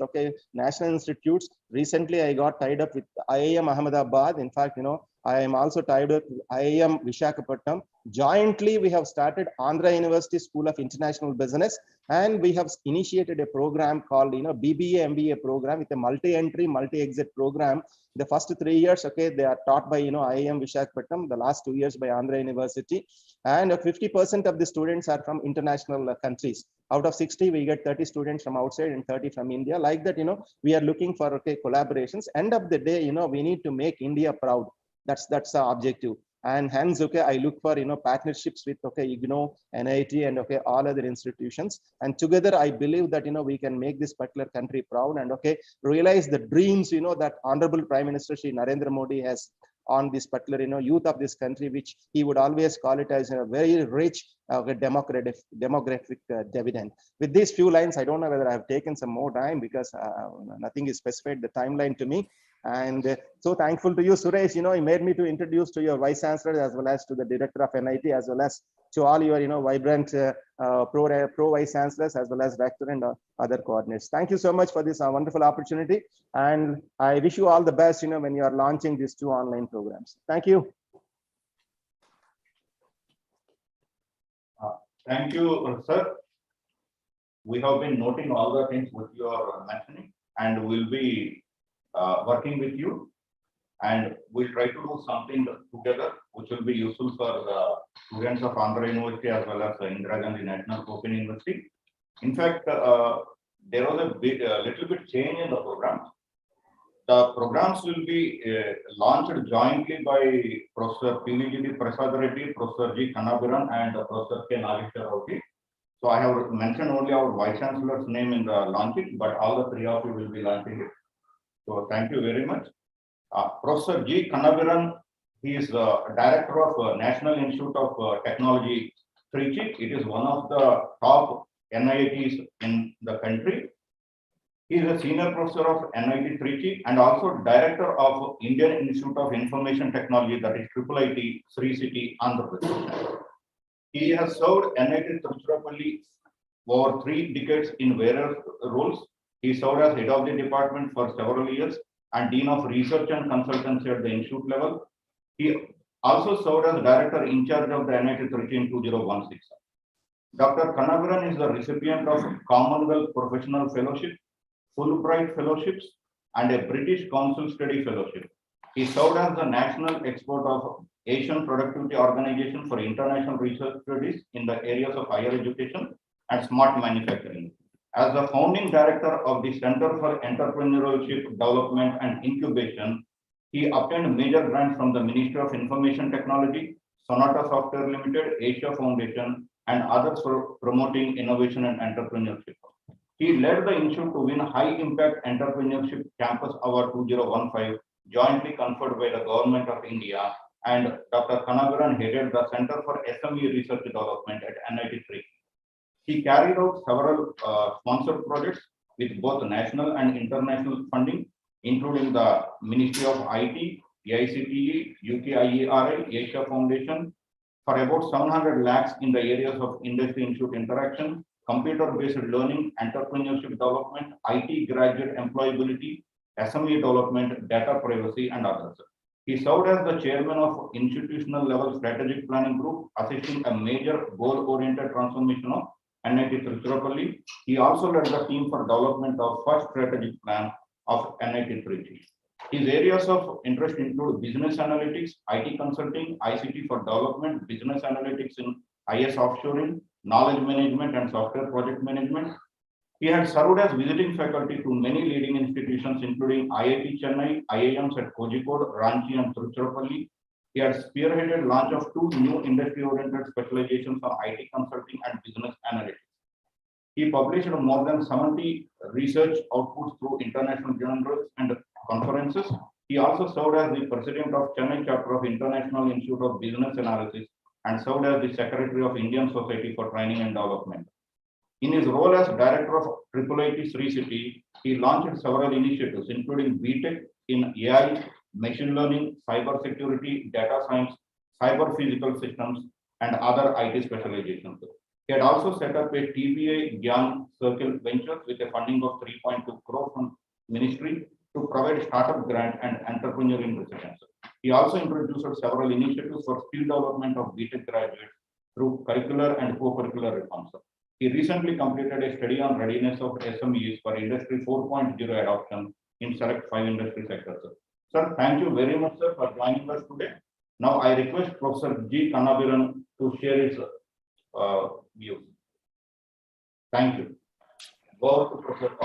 national institutes. Recently, I got tied up with IIM Ahmedabad. In fact, I am also tied up with IIM Visakhapatnam. Jointly, we have started Andhra University School of International Business, and we have initiated a program called BBA MBA program with a multi-entry, multi-exit program. The first 3 years, they are taught by IIM Visakhapatnam. The last 2 years by Andhra University, and 50% of the students are from international countries. Out of 60, we get 30 students from outside and 30 from India. Like that, we are looking for collaborations. End of the day, we need to make India proud. That's the objective. And hence, I look for partnerships with IGNOU, NIT, and all other institutions. And together, I believe that we can make this particular country proud and realize the dreams that Honorable Prime Minister Shri Narendra Modi has on this particular youth of this country, which he would always call it as a very rich demographic dividend. With these few lines, I don't know whether I have taken some more time, because nothing is specified the timeline to me. And so thankful to you, Suresh. You made me to introduce to your vice chancellor as well as to the director of NIT, as well as to all your vibrant pro vice chancellors, as well as rector and other coordinates. Thank you so much for this wonderful opportunity, and I wish you all the best when you are launching these 2 online programs. Thank you. Thank you, sir. We have been noting all the things which you are mentioning, and we'll be working with you, and we'll try to do something together which will be useful for the students of Andhra University as well as Indira Gandhi National Open University. In fact, there was a little bit change in the program. The programs will be launched jointly by Professor PVGD Prasad Reddy, Professor G. Kannabiran, and Professor K. Nageshwar Rao. So I have mentioned only our vice chancellor's name in the launching, but all the 3 of you will be launching it. So thank you very much. Professor G. Kannabiran, he is director of National Institute of Technology, Trichy. It is one of the top NITs in the country. He is a senior professor of NIT Trichy and also director of Indian Institute of Information Technology, that is IIIT, Sri City, Andhra Pradesh. He has served NIT Tiruchirappalli over 3 decades in various roles. He served as head of the department for several years and dean of research and consultancy at the institute level. He also served as director in charge of the NIT Trichy in 2016. Dr. Kanagaran is the recipient of Commonwealth Professional Fellowship, Fulbright Fellowships, and a British Council Study Fellowship. He served as the national expert of Asian Productivity Organization for international research studies in the areas of higher education and smart manufacturing. As the founding director of the Center for Entrepreneurship Development and Incubation, he obtained major grants from the Ministry of Information Technology, Sonata Software Limited, Asia Foundation, and others for promoting innovation and entrepreneurship. He led the institute to win High Impact Entrepreneurship Campus Award 2015, jointly conferred by the Government of India, and Dr. Kanagaran headed the Center for SME Research Development at NIT Trichy. He carried out several sponsored projects with both national and international funding, including the Ministry of IT, AICTE, UKIERI, Asia Foundation, for about 700 lakhs in the areas of industry-institute interaction, computer-based learning, entrepreneurship development, IT graduate employability, SME development, data privacy, and others. He served as the chairman of institutional level strategic planning group, assisting a major goal-oriented transformation of NIT Tiruchirappalli. He also led the team for development of first strategic plan of NIT Trichy. His areas of interest include business analytics, IT consulting, ICT for development, business analytics in IS offshoring, knowledge management, and software project management. He had served as visiting faculty to many leading institutions, including IIT Chennai, IIMs at Kozhikode, Ranchi, and Tiruchirappalli. He had spearheaded launch of 2 new industry-oriented specializations on IT consulting and business analytics. He published more than 70 research outputs through international journals and conferences. He also served as the president of Chennai chapter of International Institute of Business Analysis and served as the secretary of Indian Society for Training and Development. In his role as director of IIIT Sri City, he launched several initiatives, including BTech in AI, machine learning, cyber security, data science, cyber physical systems, and other IT specializations. He had also set up a TBA Gyan Circle Ventures with a funding of 3.2 crore from ministry to provide startup grant and entrepreneurial residence. He also introduced several initiatives for skill development of BTech graduates through curricular and co-curricular reforms. He recently completed a study on readiness of SMEs for Industry 4.0 adoption in select 5 industry sectors. Sir, thank you very much, sir, for joining us today. Now I request Professor G. Kanagaran to share his views. Thank you. Go to Professor.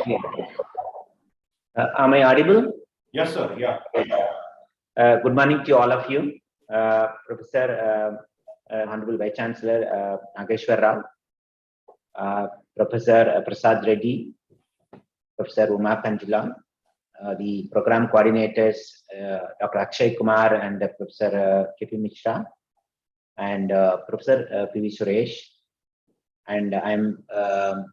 Am I audible? Yes, sir. Yeah. Good morning to all of you. Professor, Honorable Vice Chancellor Nageshwar Rao, Professor Prasad Reddy, Professor Uma Kanjula, the program coordinators, Dr. Akshay Kumar and Professor K.P. Mishra, and Professor P.V. Suresh. And I'm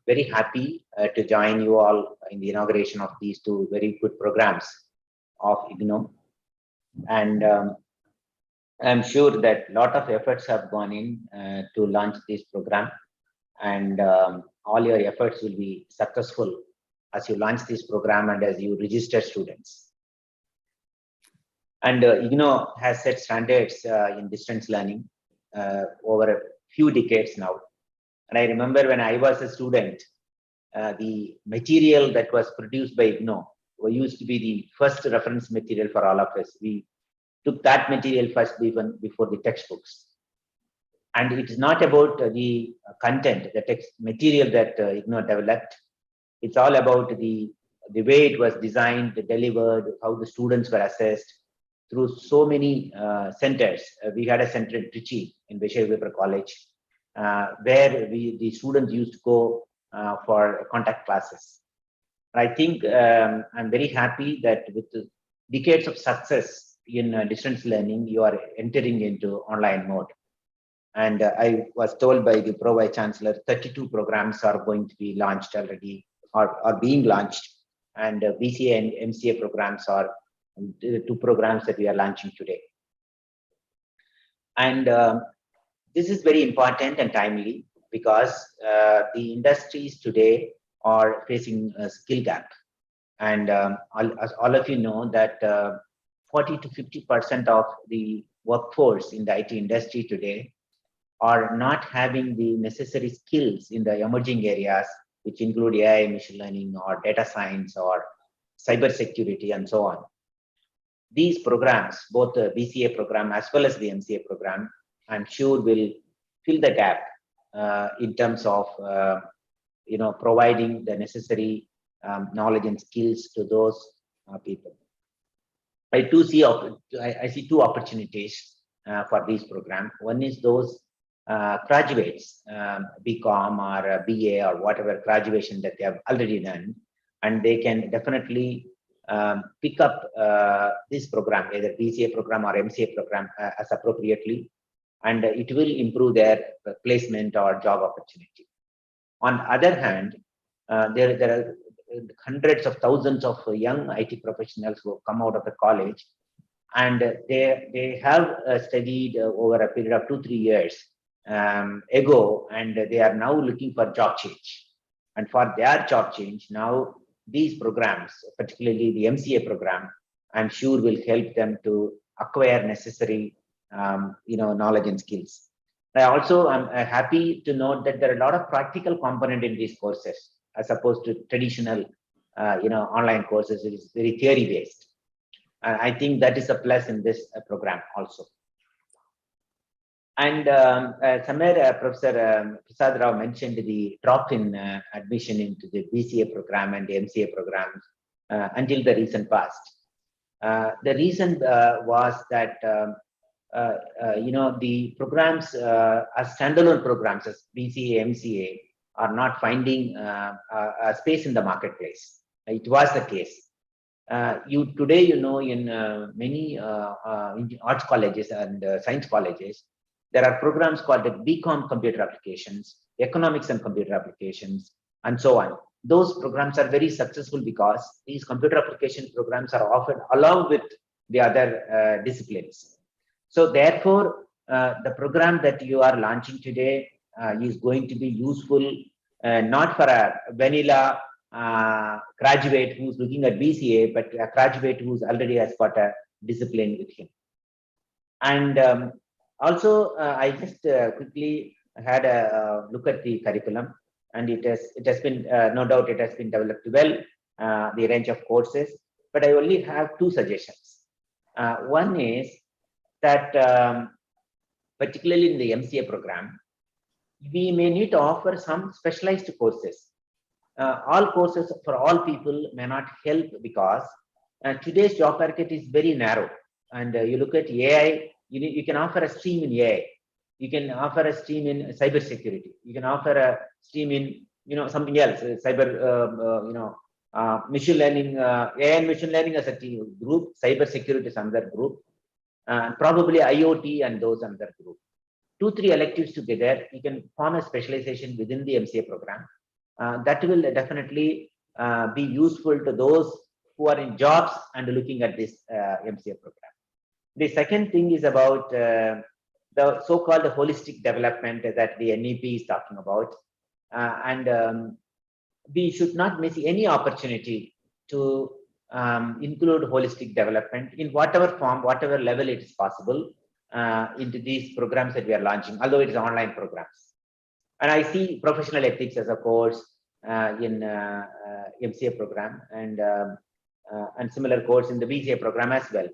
very happy to join you all in the inauguration of these 2 very good programs of IGNOU. And I'm sure that a lot of efforts have gone in to launch this program, and all your efforts will be successful as you launch this program and as you register students. And IGNOU has set standards in distance learning over a few decades now. And I remember when I was a student, the material that was produced by IGNOU used to be the first reference material for all of us. We took that material first even before the textbooks. And it is not about the content, the text material that IGNOU developed. It's all about the way it was designed, delivered, how the students were assessed through so many centers. We had a center in Trichy in Weber College, where the students used to go for contact classes. I think I'm very happy that with the decades of success in distance learning, you are entering into online mode. And I was told by the Pro Vice Chancellor, 32 programs are going to be launched already or are being launched. and BCA and MCA programs are the two programs that we are launching today. And this is very important and timely because the industries today are facing a skill gap. And as all of you know that 40 to 50% of the workforce in the IT industry today are not having the necessary skills in the emerging areas, which include AI, machine learning, or data science, or cyber security, and so on. These programs, both the BCA program as well as the MCA program, I'm sure will fill the gap in terms of providing the necessary knowledge and skills to those people. I see two opportunities for these programs. One is those graduates, BCom or BA or whatever graduation that they have already done, and they can definitely pick up this program, either BCA program or MCA program as appropriately, and it will improve their placement or job opportunity. On the other hand, there are hundreds of thousands of young IT professionals who have come out of the college, and they have studied over a period of 2-3 years ago, and they are now looking for job change. And for their job change, now these programs, particularly the MCA program, I'm sure will help them to acquire necessary knowledge and skills. I also am happy to note that there are a lot of practical component in these courses as opposed to traditional online courses. It is very theory based. I think that is a plus in this program also. And somewhere Professor Prasad Rao mentioned the drop-in admission into the BCA program and the MCA programs until the recent past. The reason was that the programs as standalone programs as BCA, MCA are not finding a space in the marketplace. It was the case. Today, in many arts colleges and science colleges, there are programs called the BCom computer applications, economics and computer applications, and so on. Those programs are very successful because these computer application programs are offered along with the other disciplines. So therefore, the program that you are launching today is going to be useful not for a vanilla graduate who's looking at BCA, but a graduate who's already has got a discipline with him. And also, I just quickly had a look at the curriculum, and it has been no doubt it has been developed well, the range of courses. But I only have two suggestions. One is that particularly in the MCA program, we may need to offer some specialized courses. All courses for all people may not help because today's job market is very narrow. And you look at AI, you can offer a stream in AI. You can offer a stream in cybersecurity. You can offer a stream in something else, machine learning, AI and machine learning as a team group, cybersecurity is another group, probably IoT and those another group. 2-3 electives together, you can form a specialization within the MCA program. That will definitely be useful to those who are in jobs and looking at this MCA program. The second thing is about the so-called holistic development that the NEP is talking about. We should not miss any opportunity to include holistic development in whatever form, whatever level it is possible into these programs that we are launching, although it is online programs. And I see professional ethics as a course in MCA program and similar course in the BCA program as well.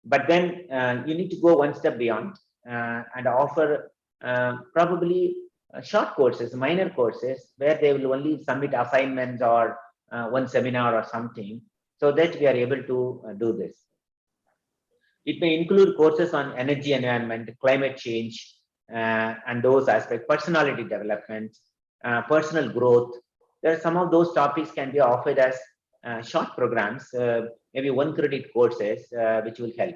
But then you need to go one step beyond and offer probably short courses, minor courses, where they will only submit assignments or one seminar or something, so that we are able to do this. It may include courses on energy environment, climate change, and those aspects, personality development, personal growth. There are some of those topics can be offered as short programs, maybe 1 credit courses, which will help.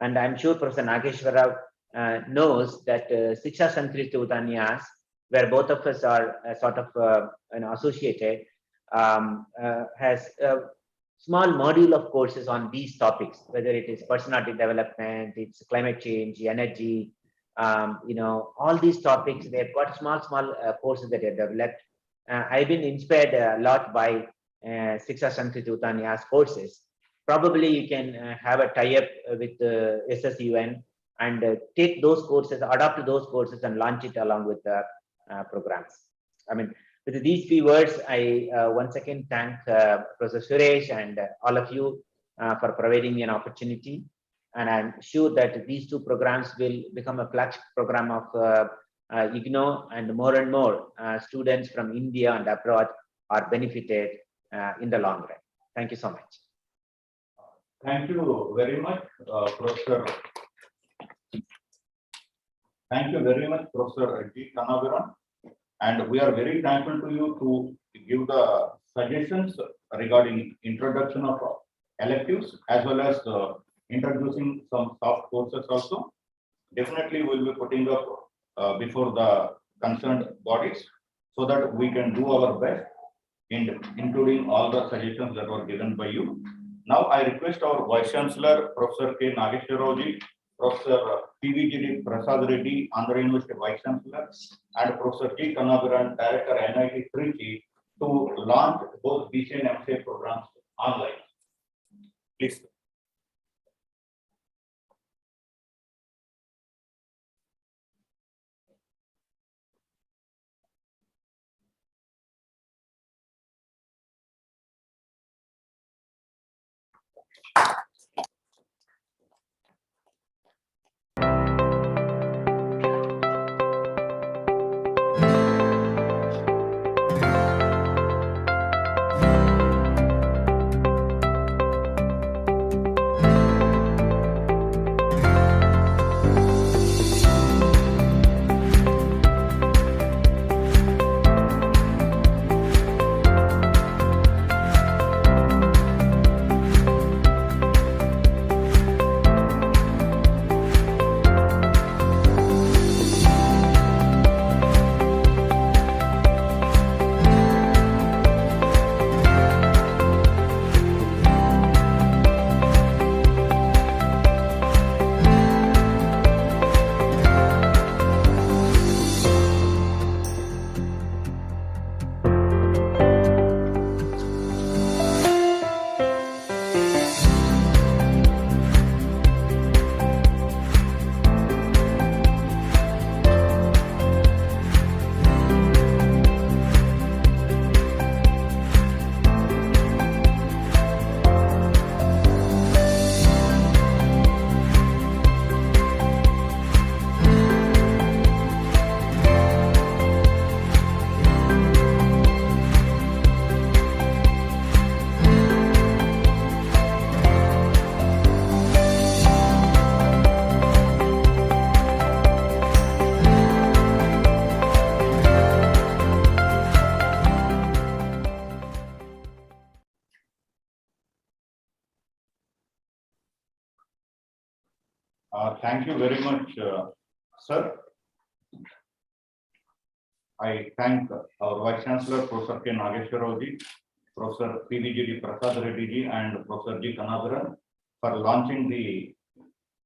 And I'm sure Professor Nageshwar Rao knows that Shiksha Sanskrit Utanyas, where both of us are sort of associated, has small module of courses on these topics, whether it is personality development, it's climate change, energy, all these topics. They've got small courses that are developed. I've been inspired a lot by Shiksha Sankrit Utaniya's courses. Probably you can have a tie-up with SSUN and take those courses, adopt those courses and launch it along with the programs. I mean, with these few words, I once again thank Professor Suresh and all of you for providing me an opportunity. And I'm sure that these two programs will become a flagship program of IGNOU, and more students from India and abroad are benefited in the long run. Thank you so much. Thank you very much, Professor. Thank you very much, Professor G. Kanaviran. And we are very thankful to you to give the suggestions regarding introduction of electives as well as introducing some soft courses also. Definitely we'll be putting up before the concerned bodies so that we can do our best in including all the suggestions that were given by you. Now I request our Vice Chancellor, Professor K. Nageshwaravu, Professor PVGD Prasad Reddy, Andhra University Vice Chancellor, and Professor G. Kanaviran, Director NIT Trichy, to launch both BCA and MCA programs online. Please. Thank you very much, sir. I thank our Vice Chancellor, Professor K. Nageshwaravu, Professor PVGD Prasad Reddy, and Professor G. Kanaviran for launching the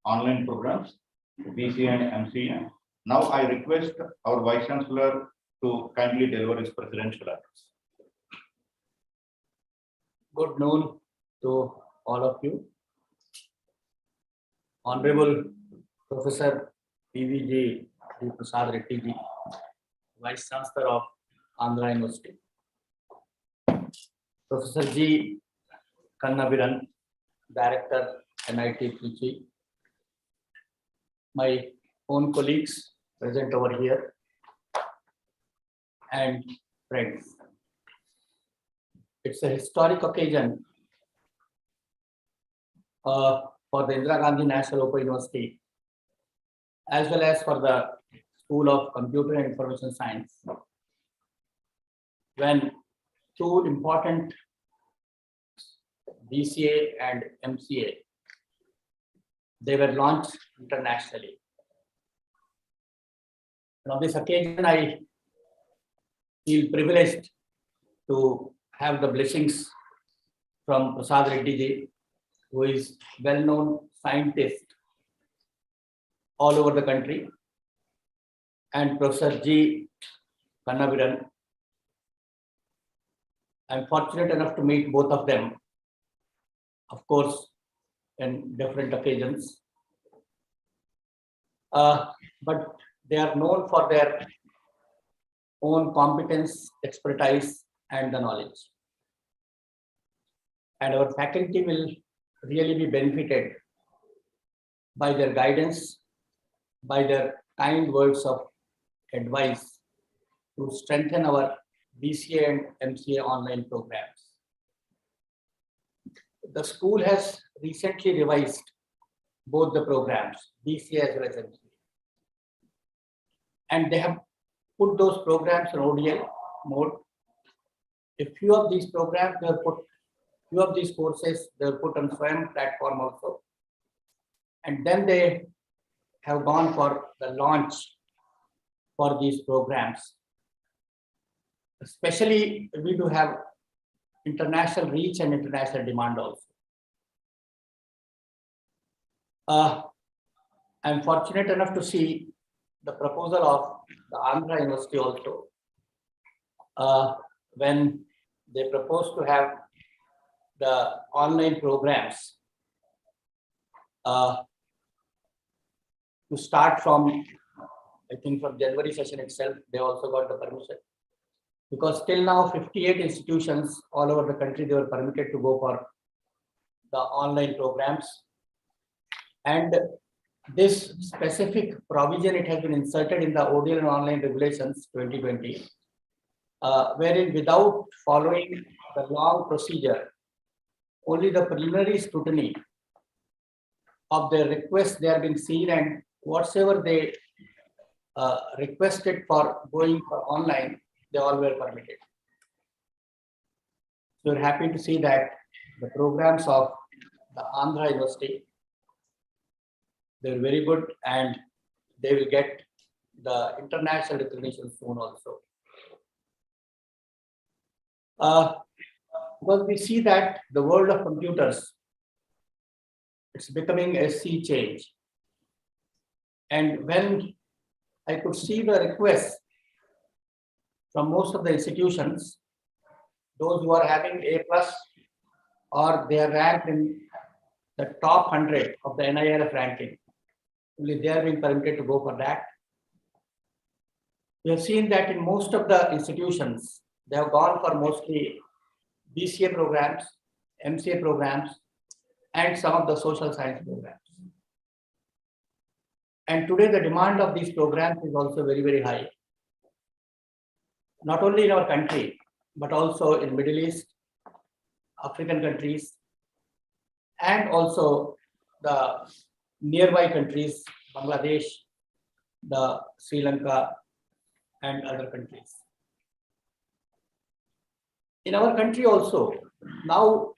online programs, BCA and MCA. Now I request our Vice Chancellor to kindly deliver his presidential address. Good noon to all of you. Honorable Professor PVG Prasad Reddy ji, Vice Chancellor of Andhra University. Professor G. Kanaviran, Director NIT Trichy. My own colleagues present over here and friends. It's a historic occasion for the Indira Gandhi National Open University, as well as for the School of Computer and Information Science, when two important BCA and MCA, they were launched internationally. And on this occasion, I feel privileged to have the blessings from Prasad Reddy ji, who is well-known scientist all over the country, and Professor G. Kannaviran. I'm fortunate enough to meet both of them, of course, in different occasions. But they are known for their own competence, expertise, and the knowledge. And our faculty will really be benefited by their guidance, by their kind words of advice to strengthen our BCA and MCA online programs. The school has recently revised both the programs, BCA as well as MCA. And they have put those programs in ODL mode. A few of these programs, they have put, few of these courses, they have put on Swayam platform also. And then they have gone for the launch for these programs. Especially, we do have international reach and international demand also. I'm fortunate enough to see the proposal of the Andhra University also, when they proposed to have the online programs to start from, I think from January session itself, they also got the permission. Because till now, 58 institutions all over the country, they were permitted to go for the online programs. And this specific provision, it has been inserted in the ODL and online regulations 2020, wherein without following the long procedure, only the preliminary scrutiny of their request, they are being seen, and whatsoever they requested for going for online, they all were permitted. So we're happy to see that the programs of the Andhra University, they're very good, and they will get the international recognition soon also. Because we see that the world of computers, it's becoming a sea change. And when I could see the requests from most of the institutions, those who are having A+ or they are ranked in the top 100 of the NIRF ranking, only they are being permitted to go for that. We have seen that in most of the institutions, they have gone for mostly BCA programs, MCA programs, and some of the social science programs. And today the demand of these programs is also very, very high. Not only in our country, but also in Middle East, African countries, and also the nearby countries, Bangladesh, the Sri Lanka, and other countries. In our country also, now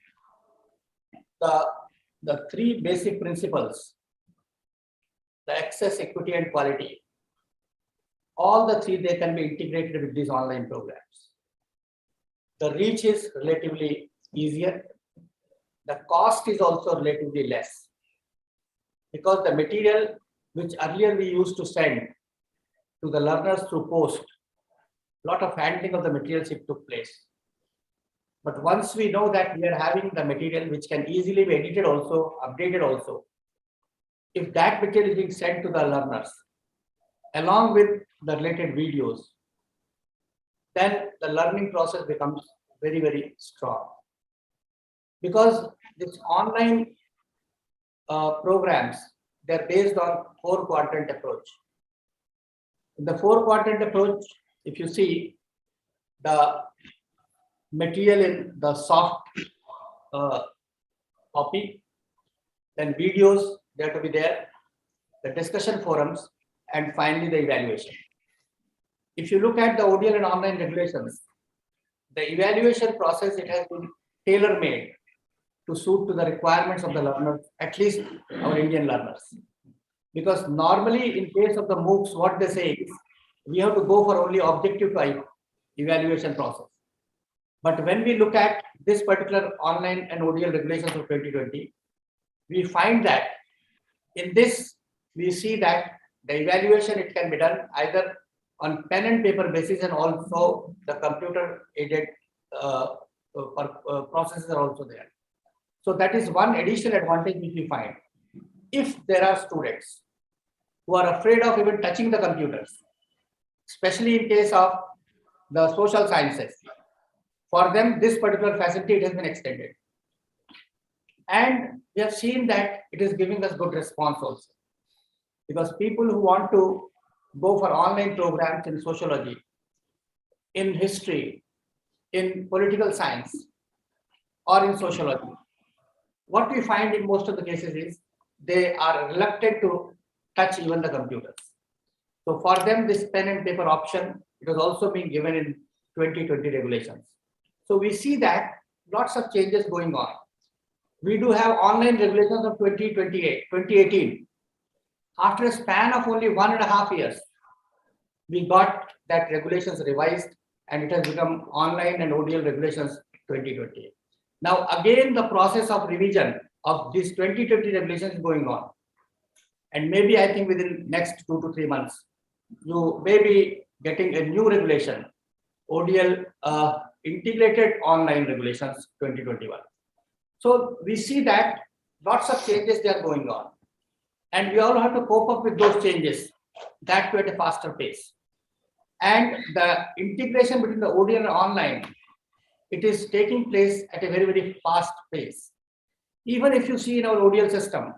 the three basic principles, the access, equity, and quality, all the three, they can be integrated with these online programs. The reach is relatively easier. The cost is also relatively less, because the material which earlier we used to send to the learners through post, a lot of handling of the materials it took place. But once we know that we are having the material which can easily be edited also, updated also, if that material is being sent to the learners along with the related videos, then the learning process becomes very, very strong. Because this online programs, they're based on 4-quadrant approach. In the 4-quadrant approach, if you see the material in the soft copy, then videos, they have to be there, the discussion forums, and finally the evaluation. If you look at the ODL and online regulations, the evaluation process, it has been tailor-made to suit to the requirements of the learners, at least our Indian learners. Because normally in case of the MOOCs, what they say is, we have to go for only objective type evaluation process. But when we look at this particular online and ODL regulations of 2020, we find that in this, we see that the evaluation, it can be done either on pen and paper basis, and also the computer aided processes are also there. So that is one additional advantage which we find. If there are students who are afraid of even touching the computers, especially in case of the social sciences, for them, this particular facility, it has been extended. And we have seen that it is giving us good response also. Because people who want to go for online programs in sociology, in history, in political science, or in sociology, what we find in most of the cases is they are reluctant to touch even the computers. So for them, this pen and paper option, it was also being given in 2020 regulations. So we see that lots of changes going on. We do have online regulations of 2018. After a span of only 1.5 years, we got that regulations revised, and it has become online and ODL regulations 2020. Now, again, the process of revision of these 2020 regulations is going on. And maybe I think within next 2 to 3 months, you may be getting a new regulation, ODL integrated online regulations 2021. So we see that lots of changes they are going on. And we all have to cope up with those changes, that too at a faster pace. And the integration between the ODL and online, it is taking place at a very, very fast pace. Even if you see in our ODL system,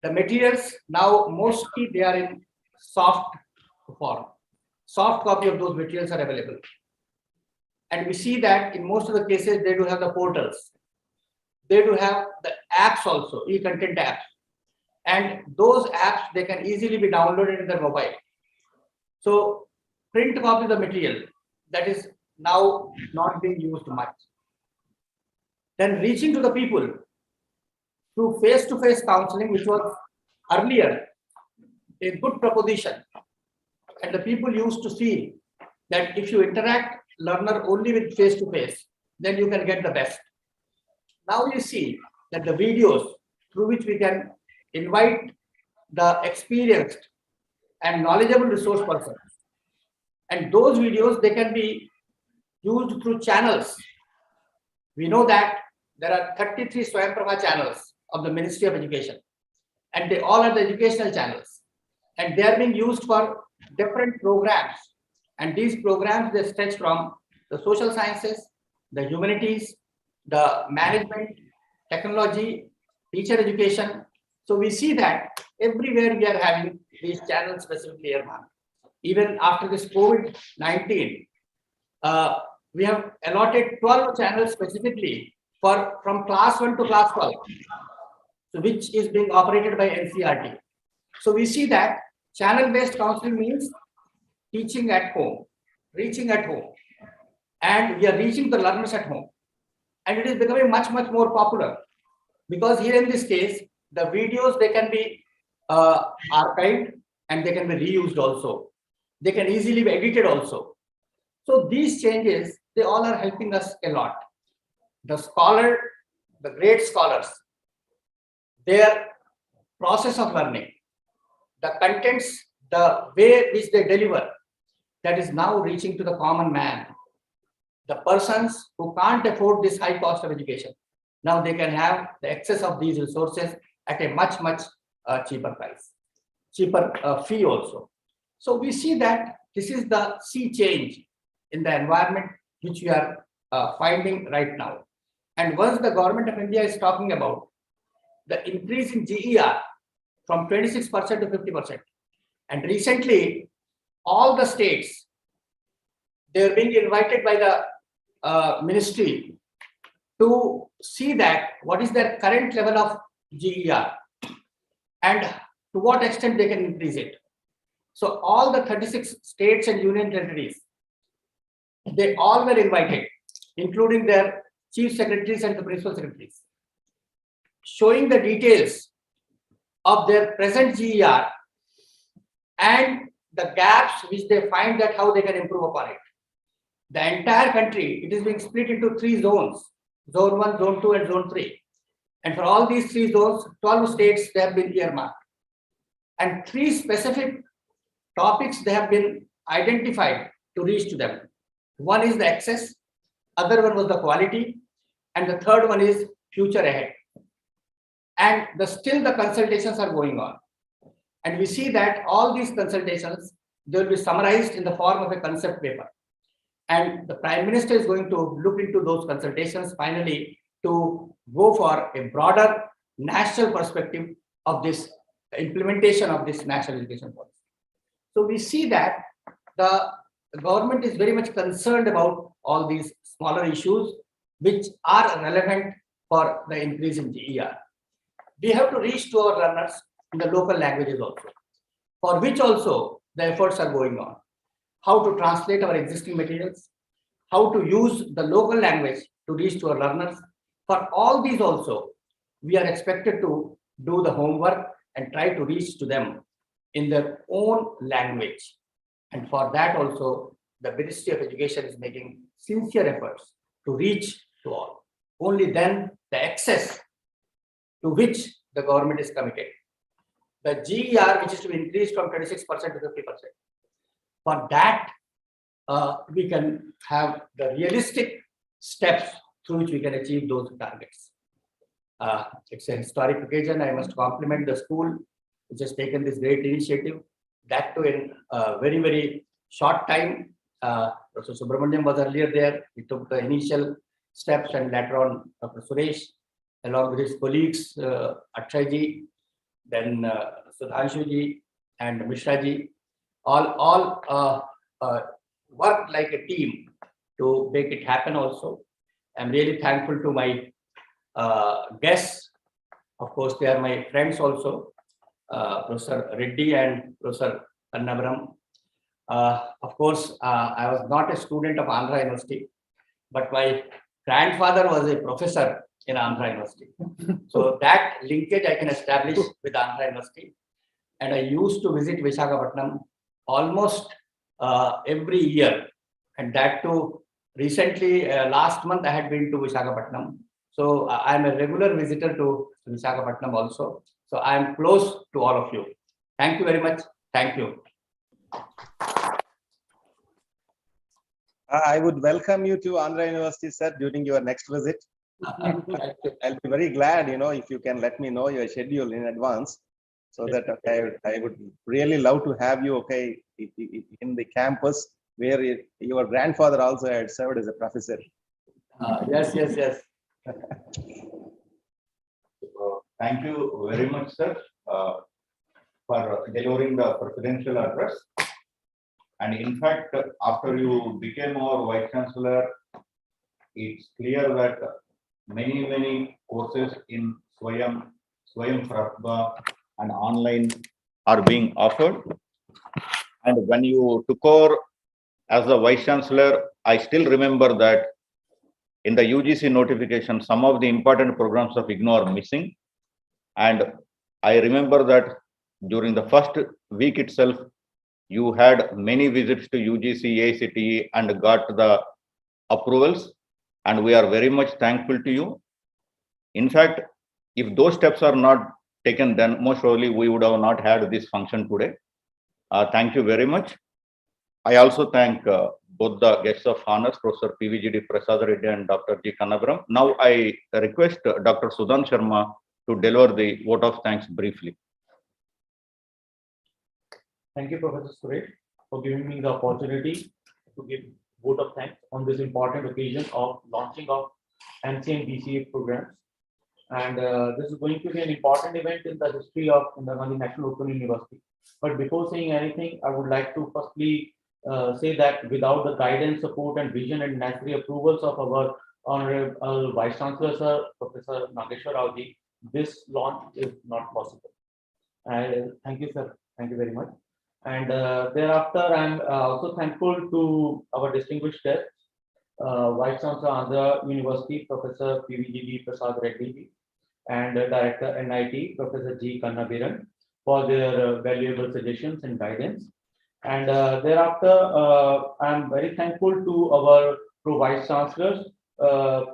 the materials now mostly they are in soft form. Soft copy of those materials are available. And we see that in most of the cases, they do have the portals. They do have the apps also, e-content apps. And those apps, they can easily be downloaded in their mobile. So print copy of the material, that is now not being used much. Then reaching to the people through face-to-face counseling, which was earlier a good proposition. And the people used to see that if you interact learner only with face-to-face, then you can get the best. Now you see that the videos through which we can invite the experienced and knowledgeable resource persons. And those videos, they can be used through channels. We know that there are 33 Swayamprabha channels of the Ministry of Education, and they all are the educational channels. And they are being used for different programs. And these programs, they stretch from the social sciences, the humanities, the management, technology, teacher education. So we see that everywhere we are having these channels specifically earmarked. Even after this COVID-19, we have allotted 12 channels specifically for from class 1 to class 12, so which is being operated by NCRT. So we see that channel-based counseling means teaching at home, reaching at home, and we are reaching the learners at home. And it is becoming much, much more popular because here in this case, the videos, they can be archived and they can be reused also. They can easily be edited also. So these changes, they all are helping us a lot. The scholar, the great scholars, their process of learning, the contents, the way which they deliver, that is now reaching to the common man. The persons who can't afford this high cost of education, now they can have the access of these resources at a much, much cheaper price, cheaper fee also. So we see that this is the sea change in the environment which we are finding right now. And once the government of India is talking about the increase in GER from 26% to 50%, and recently all the states, they are being invited by the ministry to see that what is their current level of GER and to what extent they can increase it. So all the 36 states and union territories, they all were invited, including their chief secretaries and the principal secretaries, showing the details of their present GER and the gaps which they find that how they can improve upon it. The entire country, it is being split into 3 zones, zone 1, zone 2, and zone 3. And for all these 3 zones, 12 states, they have been earmarked. And 3 specific topics they have been identified to reach to them. One is the access, other one was the quality, and the third one is future ahead. And still the consultations are going on. And we see that all these consultations, they will be summarized in the form of a concept paper. And the Prime Minister is going to look into those consultations finally to go for a broader national perspective of this implementation of this national education policy. So we see that the government is very much concerned about all these smaller issues which are relevant for the increase in GER. We have to reach to our learners in the local languages also, for which also the efforts are going on. How to translate our existing materials, how to use the local language to reach to our learners. For all these also, we are expected to do the homework and try to reach to them in their own language. And for that also, the Ministry of Education is making sincere efforts to reach to all. Only then the access to which the government is committed. The GER, which is to be increased from 26% to 50%. For that, we can have the realistic steps through which we can achieve those targets. It's a historic occasion. I must compliment the school which has taken this great initiative. That too in a very, very short time. Professor Subramaniam was earlier there. He took the initial steps, and later on Dr. Suresh, along with his colleagues, Akshay-ji, then Sudhanshu ji and Mishra ji, all worked like a team to make it happen also. I'm really thankful to my guests. Of course, they are my friends also, Professor Reddy and Professor Kannavaram. Of course, I was not a student of Andhra University, but my grandfather was a professor in Andhra University. So that linkage I can establish with Andhra University. And I used to visit Visakhapatnam almost every year. And that too, recently, last month I had been to Visakhapatnam. So I'm a regular visitor to Visakhapatnam also. So I'm close to all of you. Thank you very much. Thank you. I would welcome you to Andhra University, sir, during your next visit. I'll be very glad, if you can let me know your schedule in advance, so that I would really love to have you, in the campus where your grandfather also had served as a professor. Yes. Thank you very much, sir, for delivering the presidential address. And in fact, after you became our Vice Chancellor, it's clear that many courses in Swayam Pratibha and online are being offered. And when you took over as the Vice Chancellor, I still remember that in the UGC notification, some of the important programs of IGNOU are missing. And I remember that during the first week itself, you had many visits to UGC, AICTE and got the approvals. And we are very much thankful to you. In fact, if those steps are not taken, then most probably we would have not had this function today. Thank you very much. I also thank both the guests of honors, Professor PVGD Prasad Reddy and Dr. G. Kannavaram. Now I request Dr. Sudhan Sharma to deliver the vote of thanks briefly. Thank you, Professor Suresh, for giving me the opportunity to give vote of thanks on this important occasion of launching of MCA and BCA programs. And this is going to be an important event in the history of the National Open University. But before saying anything, I would like to firstly say that without the guidance, support, and vision and necessary approvals of our Honorable Vice Chancellor, Sir, Professor Nageshwar Rao ji, this launch is not possible. Thank you, sir. Thank you very much. And thereafter, I'm also thankful to our distinguished guests, Vice Chancellor Andhra University, Professor PVGD Prasad Reddy, and Director NIT, Professor G. Kannavaram, for their valuable suggestions and guidance. And thereafter, I'm very thankful to our Vice Chancellors,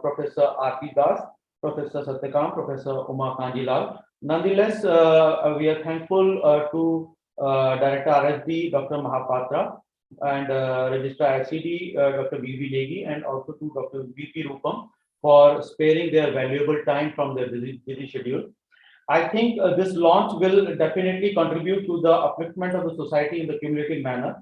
Professor R.P. Das, Professor Satyakam, Professor Uma Kanjilal. Nonetheless, we are thankful to Director RSD, Dr. Mahapatra, and Registrar ICD, Dr. V.V. Negi, and also to Dr. V.P. Rupam for sparing their valuable time from their busy schedule. I think this launch will definitely contribute to the upliftment of the society in the cumulative manner.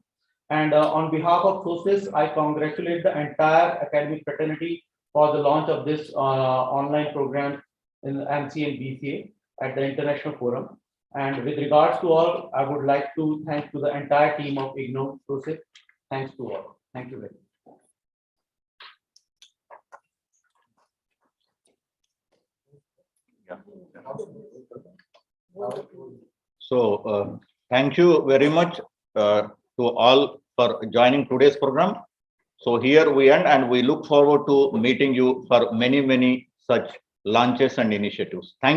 And on behalf of SOSIS, I congratulate the entire academic fraternity for the launch of this online program in MCA and BCA at the International Forum. And with regards to all, I would like to thank to the entire team of IGNOU SOSIS. Thanks to all. Thank you very much. So thank you very much to all for joining today's program. So here we end, and we look forward to meeting you for many such launches and initiatives. Thank you.